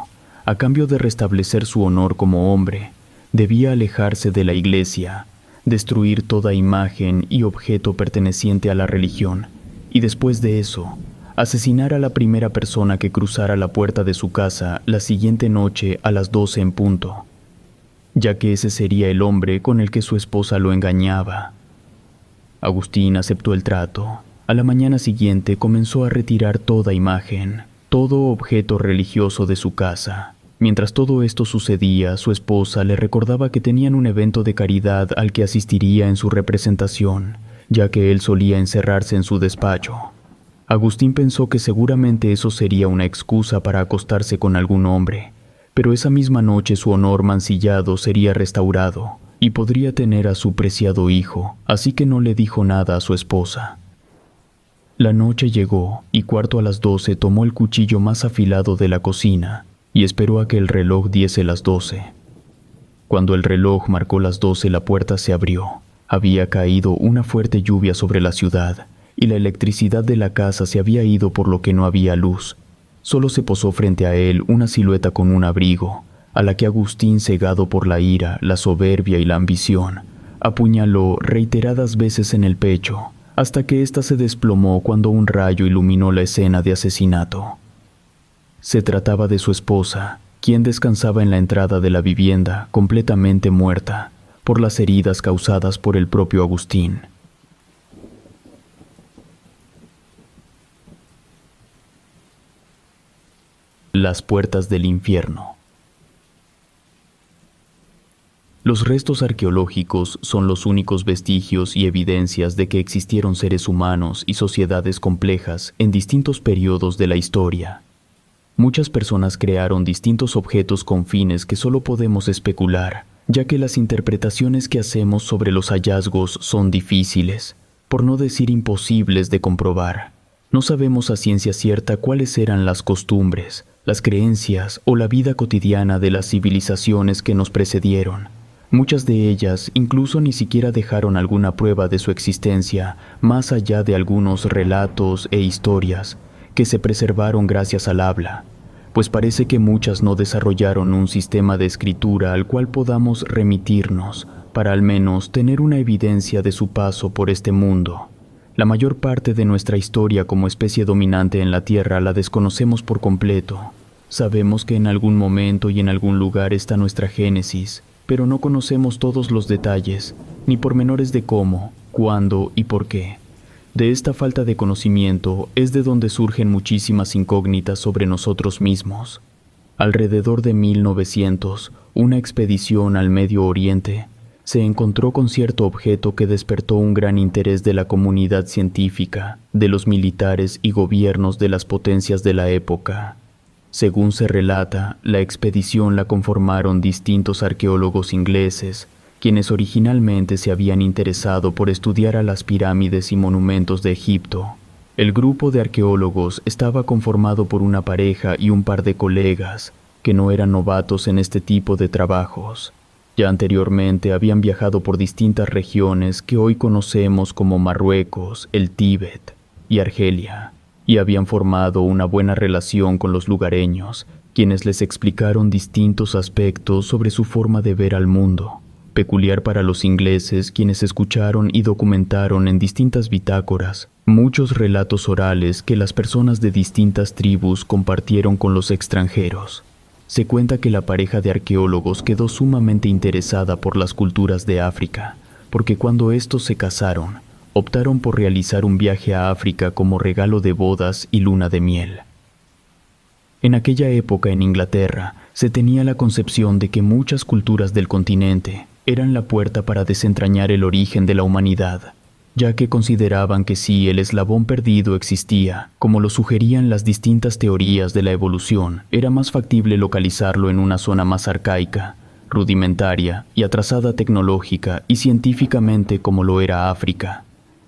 A cambio de restablecer su honor como hombre, debía alejarse de la iglesia, destruir toda imagen y objeto perteneciente a la religión, y después de eso, asesinar a la primera persona que cruzara la puerta de su casa la siguiente noche a las 12 en punto, ya que ese sería el hombre con el que su esposa lo engañaba. Agustín aceptó el trato. A la mañana siguiente comenzó a retirar toda imagen, todo objeto religioso de su casa. Mientras todo esto sucedía, su esposa le recordaba que tenían un evento de caridad al que asistiría en su representación, ya que él solía encerrarse en su despacho. Agustín pensó que seguramente eso sería una excusa para acostarse con algún hombre, pero esa misma noche su honor mancillado sería restaurado y podría tener a su preciado hijo, así que no le dijo nada a su esposa. La noche llegó y cuarto a las 12 tomó el cuchillo más afilado de la cocina y esperó a que el reloj diese las 12. Cuando el reloj marcó las 12, la puerta se abrió. Había caído una fuerte lluvia sobre la ciudad y la electricidad de la casa se había ido, por lo que no había luz. Solo se posó frente a él una silueta con un abrigo, a la que Agustín, cegado por la ira, la soberbia y la ambición, apuñaló reiteradas veces en el pecho, hasta que ésta se desplomó cuando un rayo iluminó la escena de asesinato. Se trataba de su esposa, quien descansaba en la entrada de la vivienda, completamente muerta, por las heridas causadas por el propio Agustín. Las puertas del infierno. Los restos arqueológicos son los únicos vestigios y evidencias de que existieron seres humanos y sociedades complejas en distintos periodos de la historia. Muchas personas crearon distintos objetos con fines que solo podemos especular, ya que las interpretaciones que hacemos sobre los hallazgos son difíciles, por no decir imposibles de comprobar. No sabemos a ciencia cierta cuáles eran las costumbres, las creencias o la vida cotidiana de las civilizaciones que nos precedieron. Muchas de ellas incluso ni siquiera dejaron alguna prueba de su existencia, más allá de algunos relatos e historias que se preservaron gracias al habla, pues parece que muchas no desarrollaron un sistema de escritura al cual podamos remitirnos para al menos tener una evidencia de su paso por este mundo. La mayor parte de nuestra historia como especie dominante en la Tierra la desconocemos por completo. Sabemos que en algún momento y en algún lugar está nuestra génesis, pero no conocemos todos los detalles, ni pormenores de cómo, cuándo y por qué. De esta falta de conocimiento es de donde surgen muchísimas incógnitas sobre nosotros mismos. Alrededor de 1900, una expedición al Medio Oriente se encontró con cierto objeto que despertó un gran interés de la comunidad científica, de los militares y gobiernos de las potencias de la época. Según se relata, la expedición la conformaron distintos arqueólogos ingleses, quienes originalmente se habían interesado por estudiar a las pirámides y monumentos de Egipto. El grupo de arqueólogos estaba conformado por una pareja y un par de colegas, que no eran novatos en este tipo de trabajos. Ya anteriormente habían viajado por distintas regiones que hoy conocemos como Marruecos, el Tíbet y Argelia, y habían formado una buena relación con los lugareños, quienes les explicaron distintos aspectos sobre su forma de ver al mundo, peculiar para los ingleses, quienes escucharon y documentaron en distintas bitácoras muchos relatos orales que las personas de distintas tribus compartieron con los extranjeros. Se cuenta que la pareja de arqueólogos quedó sumamente interesada por las culturas de África, porque cuando estos se casaron, optaron por realizar un viaje a África como regalo de bodas y luna de miel. En aquella época en Inglaterra se tenía la concepción de que muchas culturas del continente eran la puerta para desentrañar el origen de la humanidad, ya que consideraban que si el eslabón perdido existía, como lo sugerían las distintas teorías de la evolución, era más factible localizarlo en una zona más arcaica, rudimentaria y atrasada tecnológica y científicamente como lo era África,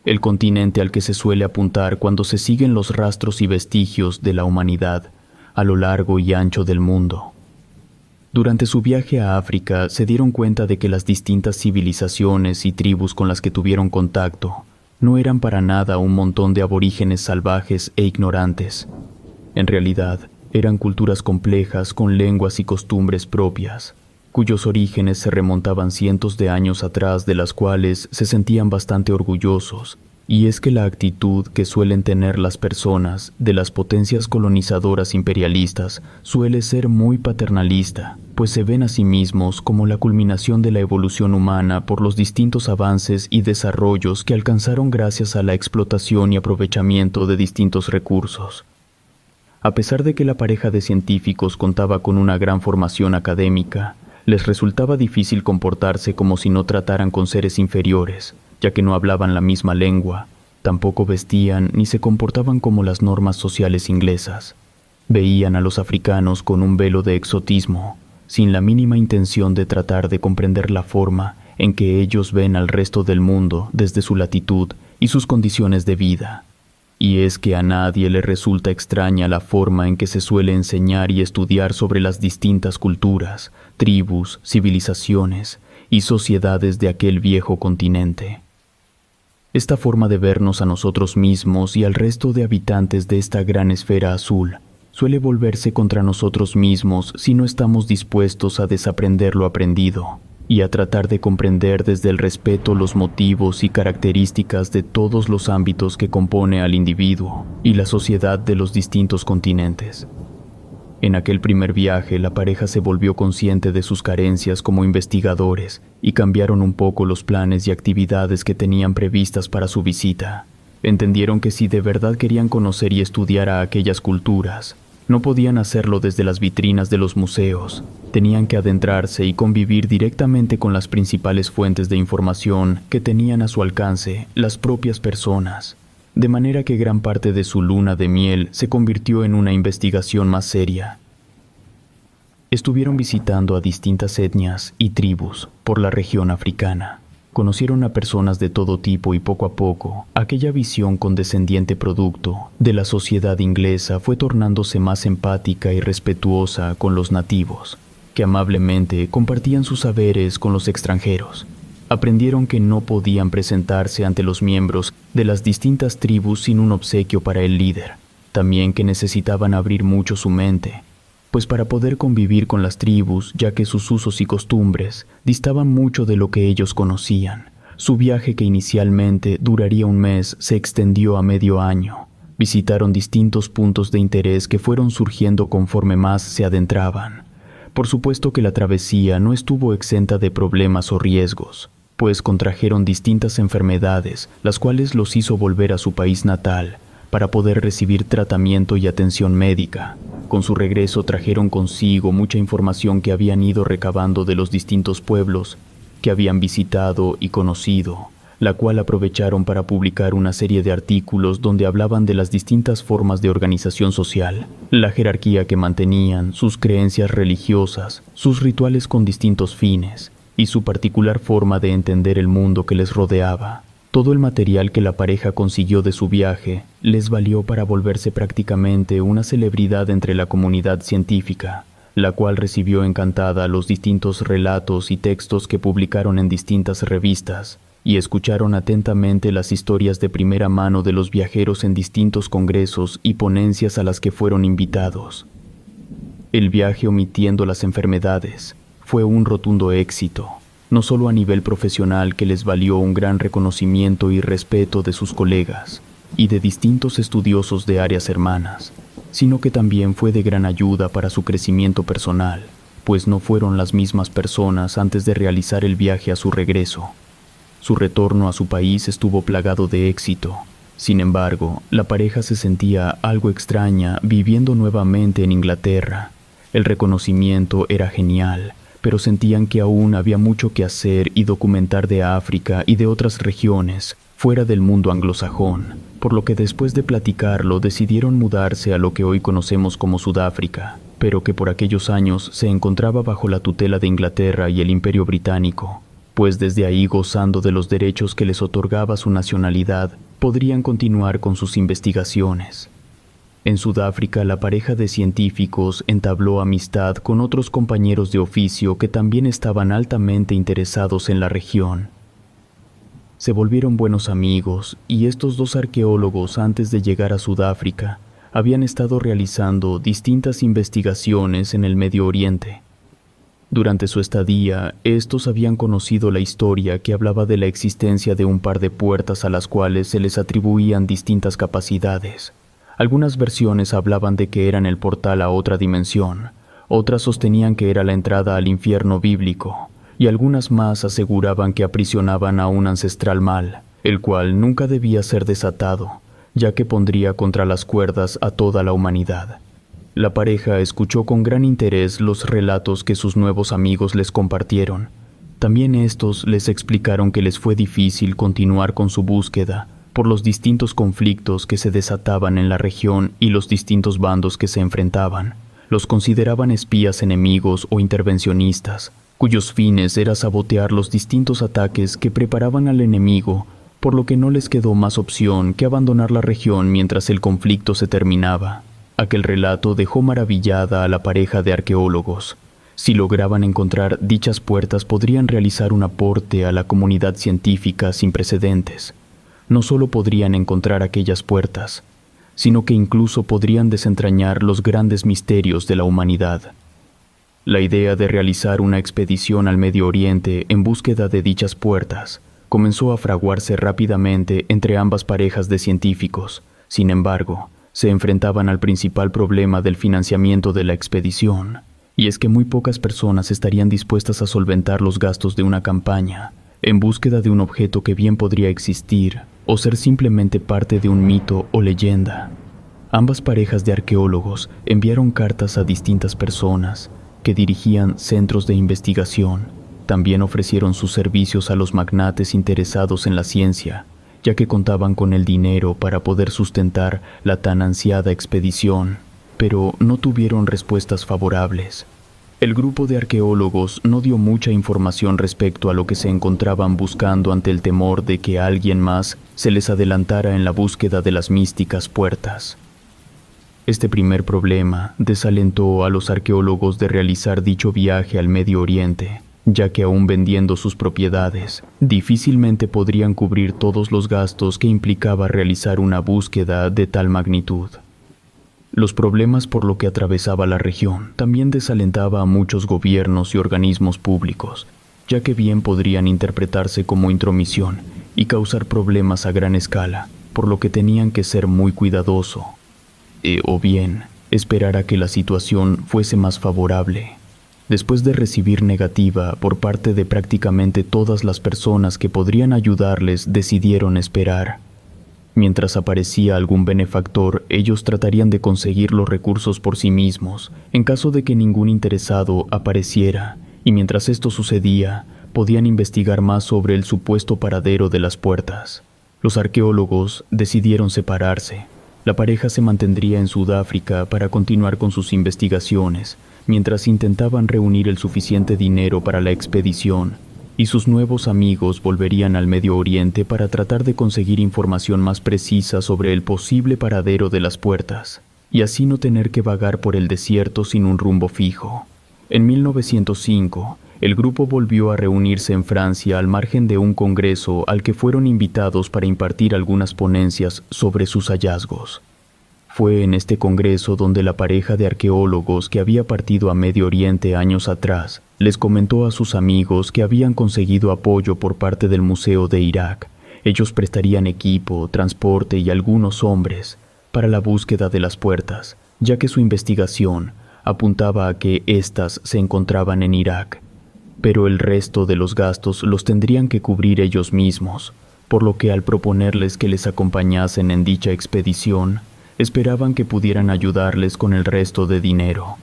el continente al que se suele apuntar cuando se siguen los rastros y vestigios de la humanidad a lo largo y ancho del mundo. Durante su viaje a África se dieron cuenta de que las distintas civilizaciones y tribus con las que tuvieron contacto no eran para nada un montón de aborígenes salvajes e ignorantes. En realidad, eran culturas complejas con lenguas y costumbres propias, cuyos orígenes se remontaban cientos de años atrás, de las cuales se sentían bastante orgullosos. Y es que la actitud que suelen tener las personas de las potencias colonizadoras imperialistas suele ser muy paternalista, pues se ven a sí mismos como la culminación de la evolución humana por los distintos avances y desarrollos que alcanzaron gracias a la explotación y aprovechamiento de distintos recursos. A pesar de que la pareja de científicos contaba con una gran formación académica, les resultaba difícil comportarse como si no trataran con seres inferiores, ya que no hablaban la misma lengua, tampoco vestían ni se comportaban como las normas sociales inglesas. Veían a los africanos con un velo de exotismo, sin la mínima intención de tratar de comprender la forma en que ellos ven al resto del mundo desde su latitud y sus condiciones de vida. Y es que a nadie le resulta extraña la forma en que se suele enseñar y estudiar sobre las distintas culturas, tribus, civilizaciones y sociedades de aquel viejo continente. Esta forma de vernos a nosotros mismos y al resto de habitantes de esta gran esfera azul suele volverse contra nosotros mismos si no estamos dispuestos a desaprender lo aprendido y a tratar de comprender desde el respeto los motivos y características de todos los ámbitos que compone al individuo y la sociedad de los distintos continentes. En aquel primer viaje, la pareja se volvió consciente de sus carencias como investigadores y cambiaron un poco los planes y actividades que tenían previstas para su visita. Entendieron que si de verdad querían conocer y estudiar a aquellas culturas, no podían hacerlo desde las vitrinas de los museos. Tenían que adentrarse y convivir directamente con las principales fuentes de información que tenían a su alcance las propias personas. de manera que gran parte de su luna de miel se convirtió en una investigación más seria. Estuvieron visitando a distintas etnias y tribus por la región africana. Conocieron a personas de todo tipo y poco a poco, aquella visión condescendiente producto de la sociedad inglesa fue tornándose más empática y respetuosa con los nativos, que amablemente compartían sus saberes con los extranjeros. Aprendieron que no podían presentarse ante los miembros de las distintas tribus sin un obsequio para el líder. También que necesitaban abrir mucho su mente, pues para poder convivir con las tribus, ya que sus usos y costumbres distaban mucho de lo que ellos conocían. Su viaje, que inicialmente duraría un mes, se extendió a medio año. Visitaron distintos puntos de interés que fueron surgiendo conforme más se adentraban. Por supuesto que la travesía no estuvo exenta de problemas o riesgos, pues contrajeron distintas enfermedades, las cuales los hizo volver a su país natal para poder recibir tratamiento y atención médica. Con su regreso trajeron consigo mucha información que habían ido recabando de los distintos pueblos que habían visitado y conocido, la cual aprovecharon para publicar una serie de artículos donde hablaban de las distintas formas de organización social, la jerarquía que mantenían, sus creencias religiosas, sus rituales con distintos fines y su particular forma de entender el mundo que les rodeaba. Todo el material que la pareja consiguió de su viaje les valió para volverse prácticamente una celebridad entre la comunidad científica, la cual recibió encantada los distintos relatos y textos que publicaron en distintas revistas, y escucharon atentamente las historias de primera mano de los viajeros en distintos congresos y ponencias a las que fueron invitados. El viaje, omitiendo las enfermedades, fue un rotundo éxito, no solo a nivel profesional, que les valió un gran reconocimiento y respeto de sus colegas y de distintos estudiosos de áreas hermanas, sino que también fue de gran ayuda para su crecimiento personal, pues no fueron las mismas personas antes de realizar el viaje a su regreso. Su retorno a su país estuvo plagado de éxito. Sin embargo, la pareja se sentía algo extraña viviendo nuevamente en Inglaterra. El reconocimiento era genial, pero sentían que aún había mucho que hacer y documentar de África y de otras regiones fuera del mundo anglosajón, por lo que después de platicarlo decidieron mudarse a lo que hoy conocemos como Sudáfrica, pero que por aquellos años se encontraba bajo la tutela de Inglaterra y el Imperio Británico, pues desde ahí, gozando de los derechos que les otorgaba su nacionalidad, podrían continuar con sus investigaciones. En Sudáfrica, la pareja de científicos entabló amistad con otros compañeros de oficio que también estaban altamente interesados en la región. Se volvieron buenos amigos, y estos dos arqueólogos, antes de llegar a Sudáfrica, habían estado realizando distintas investigaciones en el Medio Oriente. Durante su estadía, estos habían conocido la historia que hablaba de la existencia de un par de puertas a las cuales se les atribuían distintas capacidades. Algunas versiones hablaban de que eran el portal a otra dimensión, otras sostenían que era la entrada al infierno bíblico, y algunas más aseguraban que aprisionaban a un ancestral mal, el cual nunca debía ser desatado, ya que pondría contra las cuerdas a toda la humanidad. La pareja escuchó con gran interés los relatos que sus nuevos amigos les compartieron. También estos les explicaron que les fue difícil continuar con su búsqueda por los distintos conflictos que se desataban en la región y los distintos bandos que se enfrentaban. Los consideraban espías enemigos o intervencionistas, cuyos fines era sabotear los distintos ataques que preparaban al enemigo, por lo que no les quedó más opción que abandonar la región mientras el conflicto se terminaba. Aquel relato dejó maravillada a la pareja de arqueólogos. Si lograban encontrar dichas puertas, podrían realizar un aporte a la comunidad científica sin precedentes. No solo podrían encontrar aquellas puertas, sino que incluso podrían desentrañar los grandes misterios de la humanidad. La idea de realizar una expedición al Medio Oriente en búsqueda de dichas puertas comenzó a fraguarse rápidamente entre ambas parejas de científicos. Sin embargo, se enfrentaban al principal problema del financiamiento de la expedición, y es que muy pocas personas estarían dispuestas a solventar los gastos de una campaña en búsqueda de un objeto que bien podría existir o ser simplemente parte de un mito o leyenda. Ambas parejas de arqueólogos enviaron cartas a distintas personas que dirigían centros de investigación. También ofrecieron sus servicios a los magnates interesados en la ciencia ya que contaban con el dinero para poder sustentar la tan ansiada expedición, pero no tuvieron respuestas favorables. El grupo de arqueólogos no dio mucha información respecto a lo que se encontraban buscando ante el temor de que alguien más se les adelantara en la búsqueda de las místicas puertas. Este primer problema desalentó a los arqueólogos de realizar dicho viaje al Medio Oriente, ya que aún vendiendo sus propiedades, difícilmente podrían cubrir todos los gastos que implicaba realizar una búsqueda de tal magnitud. Los problemas por lo que atravesaba la región también desalentaba a muchos gobiernos y organismos públicos, ya que bien podrían interpretarse como intromisión y causar problemas a gran escala, por lo que tenían que ser muy cuidadosos, o bien esperar a que la situación fuese más favorable. Después de recibir negativa por parte de prácticamente todas las personas que podrían ayudarles, decidieron esperar. Mientras aparecía algún benefactor, ellos tratarían de conseguir los recursos por sí mismos, en caso de que ningún interesado apareciera, y mientras esto sucedía, podían investigar más sobre el supuesto paradero de las puertas. Los arqueólogos decidieron separarse. La pareja se mantendría en Sudáfrica para continuar con sus investigaciones, mientras intentaban reunir el suficiente dinero para la expedición, y sus nuevos amigos volverían al Medio Oriente para tratar de conseguir información más precisa sobre el posible paradero de las puertas, y así no tener que vagar por el desierto sin un rumbo fijo. En 1905, el grupo volvió a reunirse en Francia al margen de un congreso al que fueron invitados para impartir algunas ponencias sobre sus hallazgos. Fue en este congreso donde la pareja de arqueólogos que había partido a Medio Oriente años atrás les comentó a sus amigos que habían conseguido apoyo por parte del Museo de Irak. Ellos prestarían equipo, transporte y algunos hombres para la búsqueda de las puertas, ya que su investigación apuntaba a que éstas se encontraban en Irak. Pero el resto de los gastos los tendrían que cubrir ellos mismos, por lo que al proponerles que les acompañasen en dicha expedición, esperaban que pudieran ayudarles con el resto de dinero.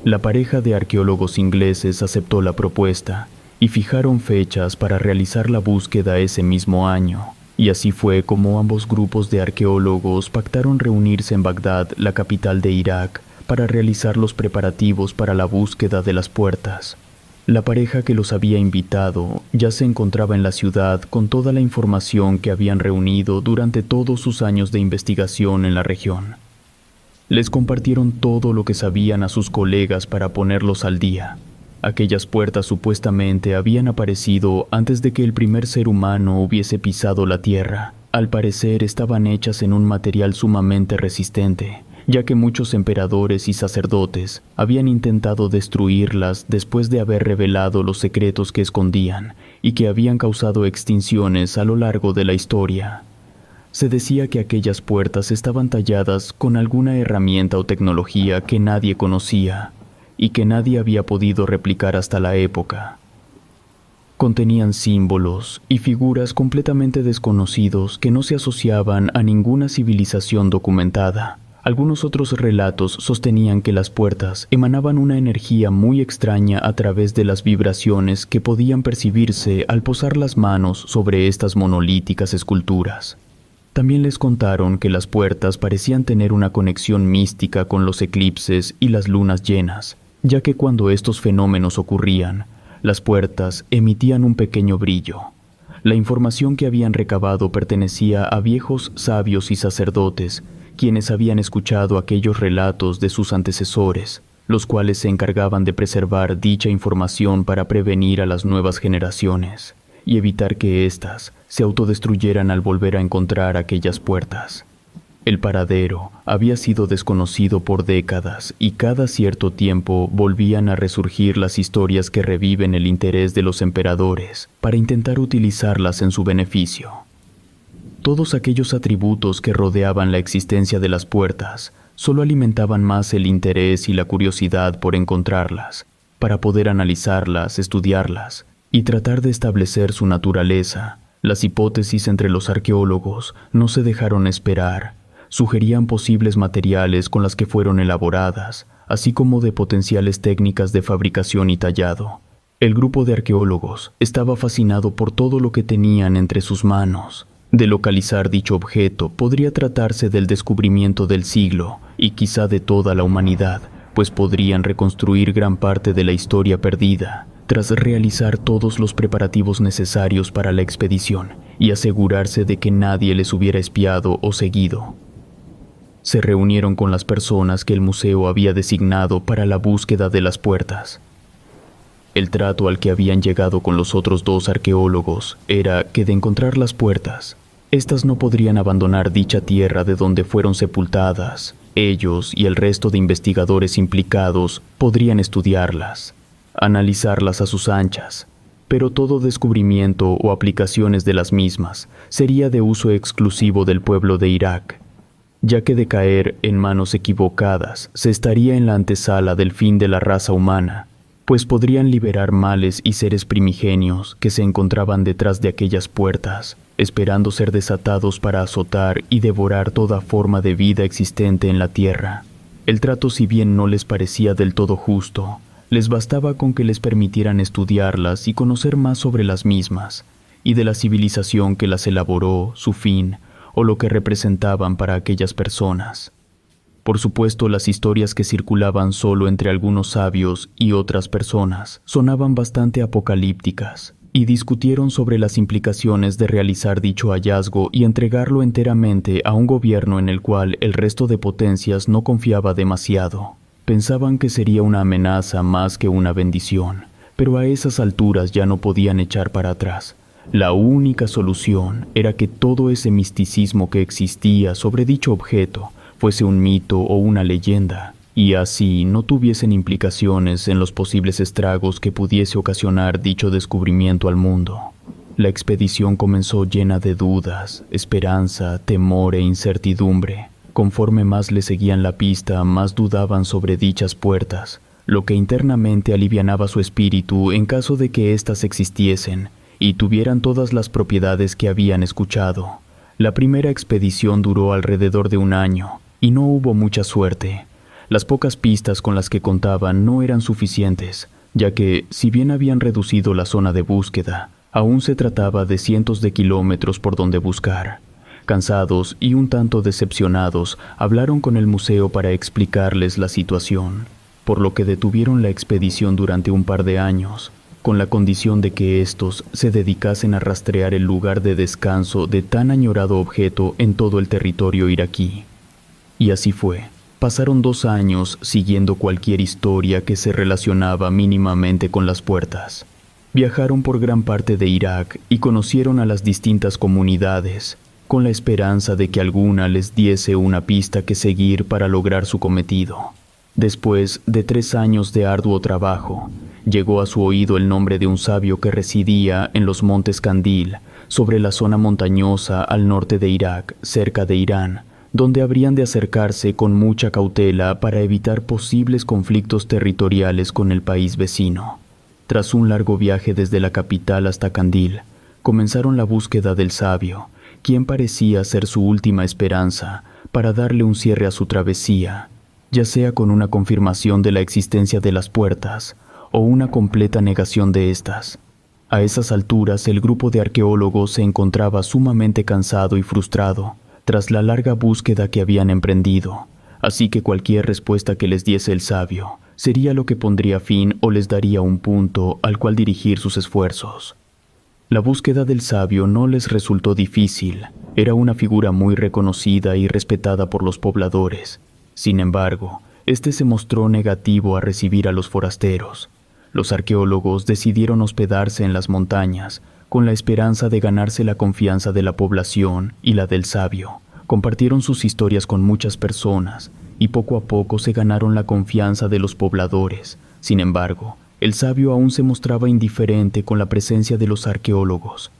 La pareja de arqueólogos ingleses aceptó la propuesta y fijaron fechas para realizar la búsqueda ese mismo año, y así fue como ambos grupos de arqueólogos pactaron reunirse en Bagdad, la capital de Irak, para realizar los preparativos para la búsqueda de las puertas. La pareja que los había invitado ya se encontraba en la ciudad con toda la información que habían reunido durante todos sus años de investigación en la región. Les compartieron todo lo que sabían a sus colegas para ponerlos al día. Aquellas puertas supuestamente habían aparecido antes de que el primer ser humano hubiese pisado la tierra. Al parecer estaban hechas en un material sumamente resistente, ya que muchos emperadores y sacerdotes habían intentado destruirlas después de haber revelado los secretos que escondían y que habían causado extinciones a lo largo de la historia. Se decía que aquellas puertas estaban talladas con alguna herramienta o tecnología que nadie conocía y que nadie había podido replicar hasta la época. Contenían símbolos y figuras completamente desconocidos que no se asociaban a ninguna civilización documentada. Algunos otros relatos sostenían que las puertas emanaban una energía muy extraña a través de las vibraciones que podían percibirse al posar las manos sobre estas monolíticas esculturas. También les contaron que las puertas parecían tener una conexión mística con los eclipses y las lunas llenas, ya que cuando estos fenómenos ocurrían, las puertas emitían un pequeño brillo. La información que habían recabado pertenecía a viejos sabios y sacerdotes, quienes habían escuchado aquellos relatos de sus antecesores, los cuales se encargaban de preservar dicha información para prevenir a las nuevas generaciones y evitar que éstas se autodestruyeran al volver a encontrar aquellas puertas. El paradero había sido desconocido por décadas y cada cierto tiempo volvían a resurgir las historias que reviven el interés de los emperadores para intentar utilizarlas en su beneficio. Todos aquellos atributos que rodeaban la existencia de las puertas solo alimentaban más el interés y la curiosidad por encontrarlas, para poder analizarlas, estudiarlas y tratar de establecer su naturaleza. Las hipótesis entre los arqueólogos no se dejaron esperar. Sugerían posibles materiales con las que fueron elaboradas, así como de potenciales técnicas de fabricación y tallado. El grupo de arqueólogos estaba fascinado por todo lo que tenían entre sus manos. De localizar dicho objeto podría tratarse del descubrimiento del siglo y quizá de toda la humanidad, pues podrían reconstruir gran parte de la historia perdida, tras realizar todos los preparativos necesarios para la expedición y asegurarse de que nadie les hubiera espiado o seguido. Se reunieron con las personas que el museo había designado para la búsqueda de las puertas. El trato al que habían llegado con los otros dos arqueólogos era que de encontrar las puertas, éstas no podrían abandonar dicha tierra de donde fueron sepultadas. Ellos y el resto de investigadores implicados podrían estudiarlas, analizarlas a sus anchas, pero todo descubrimiento o aplicaciones de las mismas sería de uso exclusivo del pueblo de Irak, ya que de caer en manos equivocadas se estaría en la antesala del fin de la raza humana, pues podrían liberar males y seres primigenios que se encontraban detrás de aquellas puertas, esperando ser desatados para azotar y devorar toda forma de vida existente en la tierra. El trato, si bien no les parecía del todo justo, les bastaba con que les permitieran estudiarlas y conocer más sobre las mismas, y de la civilización que las elaboró, su fin, o lo que representaban para aquellas personas. Por supuesto, las historias que circulaban solo entre algunos sabios y otras personas sonaban bastante apocalípticas, y discutieron sobre las implicaciones de realizar dicho hallazgo y entregarlo enteramente a un gobierno en el cual el resto de potencias no confiaba demasiado. Pensaban que sería una amenaza más que una bendición, pero a esas alturas ya no podían echar para atrás. La única solución era que todo ese misticismo que existía sobre dicho objeto fuese un mito o una leyenda, y así no tuviesen implicaciones en los posibles estragos que pudiese ocasionar dicho descubrimiento al mundo. La expedición comenzó llena de dudas, esperanza, temor e incertidumbre. Conforme más le seguían la pista, más dudaban sobre dichas puertas, lo que internamente alivianaba su espíritu en caso de que éstas existiesen y tuvieran todas las propiedades que habían escuchado. La primera expedición duró alrededor de un año, y no hubo mucha suerte. Las pocas pistas con las que contaban no eran suficientes, ya que, si bien habían reducido la zona de búsqueda, aún se trataba de cientos de kilómetros por donde buscar. Cansados y un tanto decepcionados, hablaron con el museo para explicarles la situación, por lo que detuvieron la expedición durante un par de años, con la condición de que éstos se dedicasen a rastrear el lugar de descanso de tan añorado objeto en todo el territorio iraquí. Y así fue. Pasaron 2 años siguiendo cualquier historia que se relacionaba mínimamente con las puertas. Viajaron por gran parte de Irak y conocieron a las distintas comunidades, con la esperanza de que alguna les diese una pista que seguir para lograr su cometido. Después de 3 años de arduo trabajo, llegó a su oído el nombre de un sabio que residía en los montes Kandil, sobre la zona montañosa al norte de Irak, cerca de Irán, donde habrían de acercarse con mucha cautela para evitar posibles conflictos territoriales con el país vecino. Tras un largo viaje desde la capital hasta Kandil, comenzaron la búsqueda del sabio, quien parecía ser su última esperanza para darle un cierre a su travesía, ya sea con una confirmación de la existencia de las puertas o una completa negación de estas. A esas alturas, el grupo de arqueólogos se encontraba sumamente cansado y frustrado tras la larga búsqueda que habían emprendido, así que cualquier respuesta que les diese el sabio sería lo que pondría fin o les daría un punto al cual dirigir sus esfuerzos. La búsqueda del sabio no les resultó difícil. Era una figura muy reconocida y respetada por los pobladores. Sin embargo, este se mostró negativo a recibir a los forasteros. Los arqueólogos decidieron hospedarse en las montañas, con la esperanza de ganarse la confianza de la población y la del sabio. Compartieron sus historias con muchas personas, y poco a poco se ganaron la confianza de los pobladores. Sin embargo, el sabio aún se mostraba indiferente con la presencia de los arqueólogos.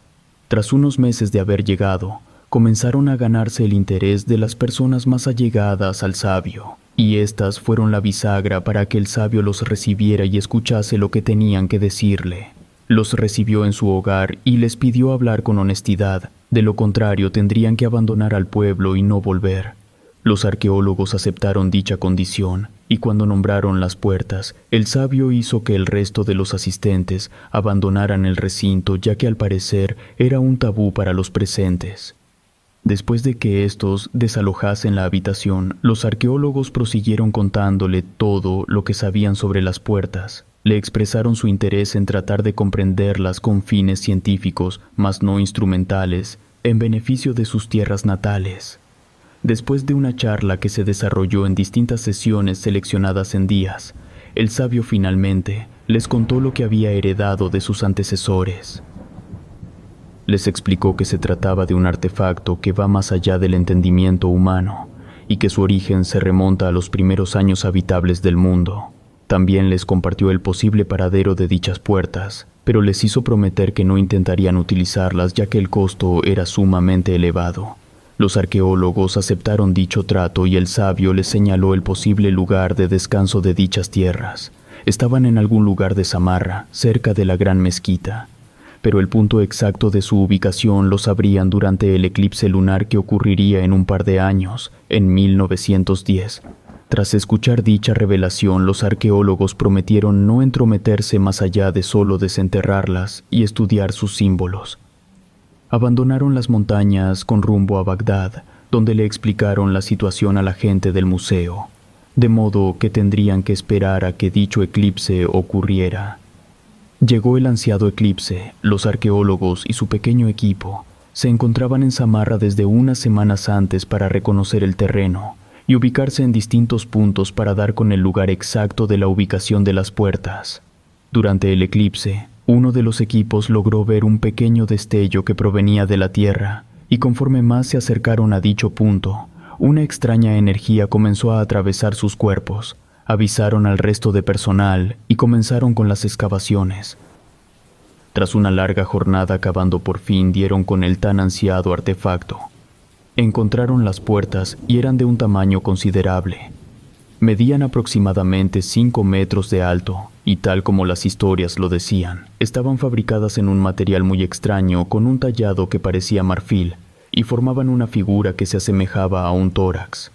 Tras unos meses de haber llegado, comenzaron a ganarse el interés de las personas más allegadas al sabio, y éstas fueron la bisagra para que el sabio los recibiera y escuchase lo que tenían que decirle. Los recibió en su hogar y les pidió hablar con honestidad, de lo contrario tendrían que abandonar al pueblo y no volver. Los arqueólogos aceptaron dicha condición, y cuando nombraron las puertas, el sabio hizo que el resto de los asistentes abandonaran el recinto, ya que al parecer era un tabú para los presentes. Después de que estos desalojasen la habitación, los arqueólogos prosiguieron contándole todo lo que sabían sobre las puertas. Le expresaron su interés en tratar de comprenderlas con fines científicos, mas no instrumentales, en beneficio de sus tierras natales. Después de una charla que se desarrolló en distintas sesiones seleccionadas en días, el sabio finalmente les contó lo que había heredado de sus antecesores. Les explicó que se trataba de un artefacto que va más allá del entendimiento humano y que su origen se remonta a los primeros años habitables del mundo. También les compartió el posible paradero de dichas puertas, pero les hizo prometer que no intentarían utilizarlas ya que el costo era sumamente elevado. Los arqueólogos aceptaron dicho trato y el sabio les señaló el posible lugar de descanso de dichas tierras. Estaban en algún lugar de Samarra, cerca de la gran mezquita, pero el punto exacto de su ubicación lo sabrían durante el eclipse lunar que ocurriría en un par de años, en 1910. Tras escuchar dicha revelación, los arqueólogos prometieron no entrometerse más allá de solo desenterrarlas y estudiar sus símbolos. Abandonaron las montañas con rumbo a Bagdad, donde le explicaron la situación a la gente del museo, de modo que tendrían que esperar a que dicho eclipse ocurriera. Llegó el ansiado eclipse. Los arqueólogos y su pequeño equipo se encontraban en Samarra desde unas semanas antes para reconocer el terreno y ubicarse en distintos puntos para dar con el lugar exacto de la ubicación de las puertas. Durante el eclipse, uno de los equipos logró ver un pequeño destello que provenía de la Tierra, y conforme más se acercaron a dicho punto, una extraña energía comenzó a atravesar sus cuerpos. Avisaron al resto de personal y comenzaron con las excavaciones. Tras una larga jornada cavando, por fin dieron con el tan ansiado artefacto. Encontraron las puertas y eran de un tamaño considerable. Medían aproximadamente 5 metros de alto y, tal como las historias lo decían, estaban fabricadas en un material muy extraño con un tallado que parecía marfil y formaban una figura que se asemejaba a un tórax.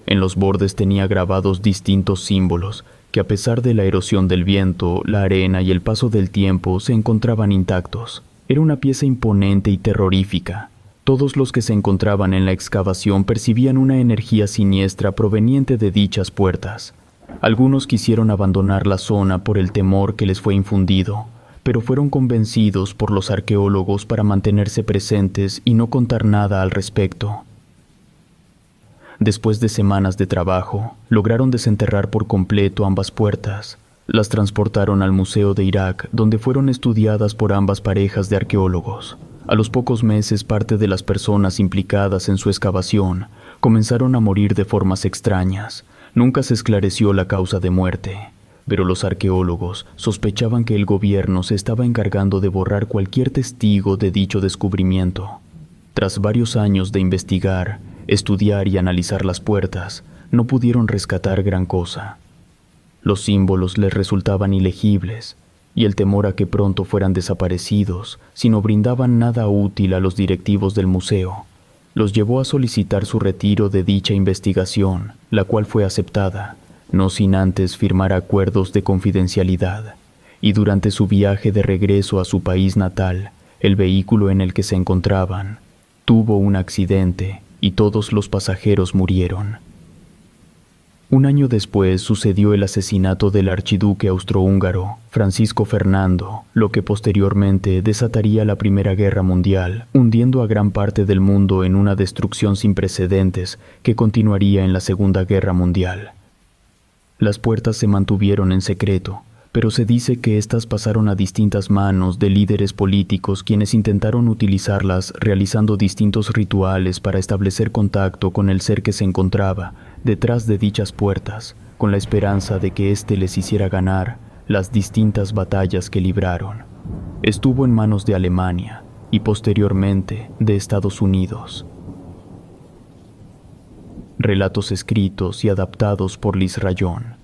En los bordes tenía grabados distintos símbolos que, a pesar de la erosión del viento, la arena y el paso del tiempo, se encontraban intactos. Era una pieza imponente y terrorífica. Todos los que se encontraban en la excavación percibían una energía siniestra proveniente de dichas puertas. Algunos quisieron abandonar la zona por el temor que les fue infundido, pero fueron convencidos por los arqueólogos para mantenerse presentes y no contar nada al respecto. Después de semanas de trabajo, lograron desenterrar por completo ambas puertas. Las transportaron al Museo de Irak, donde fueron estudiadas por ambas parejas de arqueólogos. A los pocos meses, parte de las personas implicadas en su excavación comenzaron a morir de formas extrañas. Nunca se esclareció la causa de muerte, pero los arqueólogos sospechaban que el gobierno se estaba encargando de borrar cualquier testigo de dicho descubrimiento. Tras varios años de investigar, estudiar y analizar las puertas, no pudieron rescatar gran cosa. Los símbolos les resultaban ilegibles, y el temor a que pronto fueran desaparecidos si no brindaban nada útil a los directivos del museo, los llevó a solicitar su retiro de dicha investigación, la cual fue aceptada, no sin antes firmar acuerdos de confidencialidad. Y durante su viaje de regreso a su país natal, el vehículo en el que se encontraban tuvo un accidente y todos los pasajeros murieron. Un año después sucedió el asesinato del archiduque austrohúngaro, Francisco Fernando, lo que posteriormente desataría la Primera Guerra Mundial, hundiendo a gran parte del mundo en una destrucción sin precedentes que continuaría en la Segunda Guerra Mundial. Las puertas se mantuvieron en secreto, pero se dice que éstas pasaron a distintas manos de líderes políticos quienes intentaron utilizarlas realizando distintos rituales para establecer contacto con el ser que se encontraba detrás de dichas puertas, con la esperanza de que éste les hiciera ganar las distintas batallas que libraron. Estuvo en manos de Alemania y posteriormente de Estados Unidos. Relatos escritos y adaptados por Liz Rayón.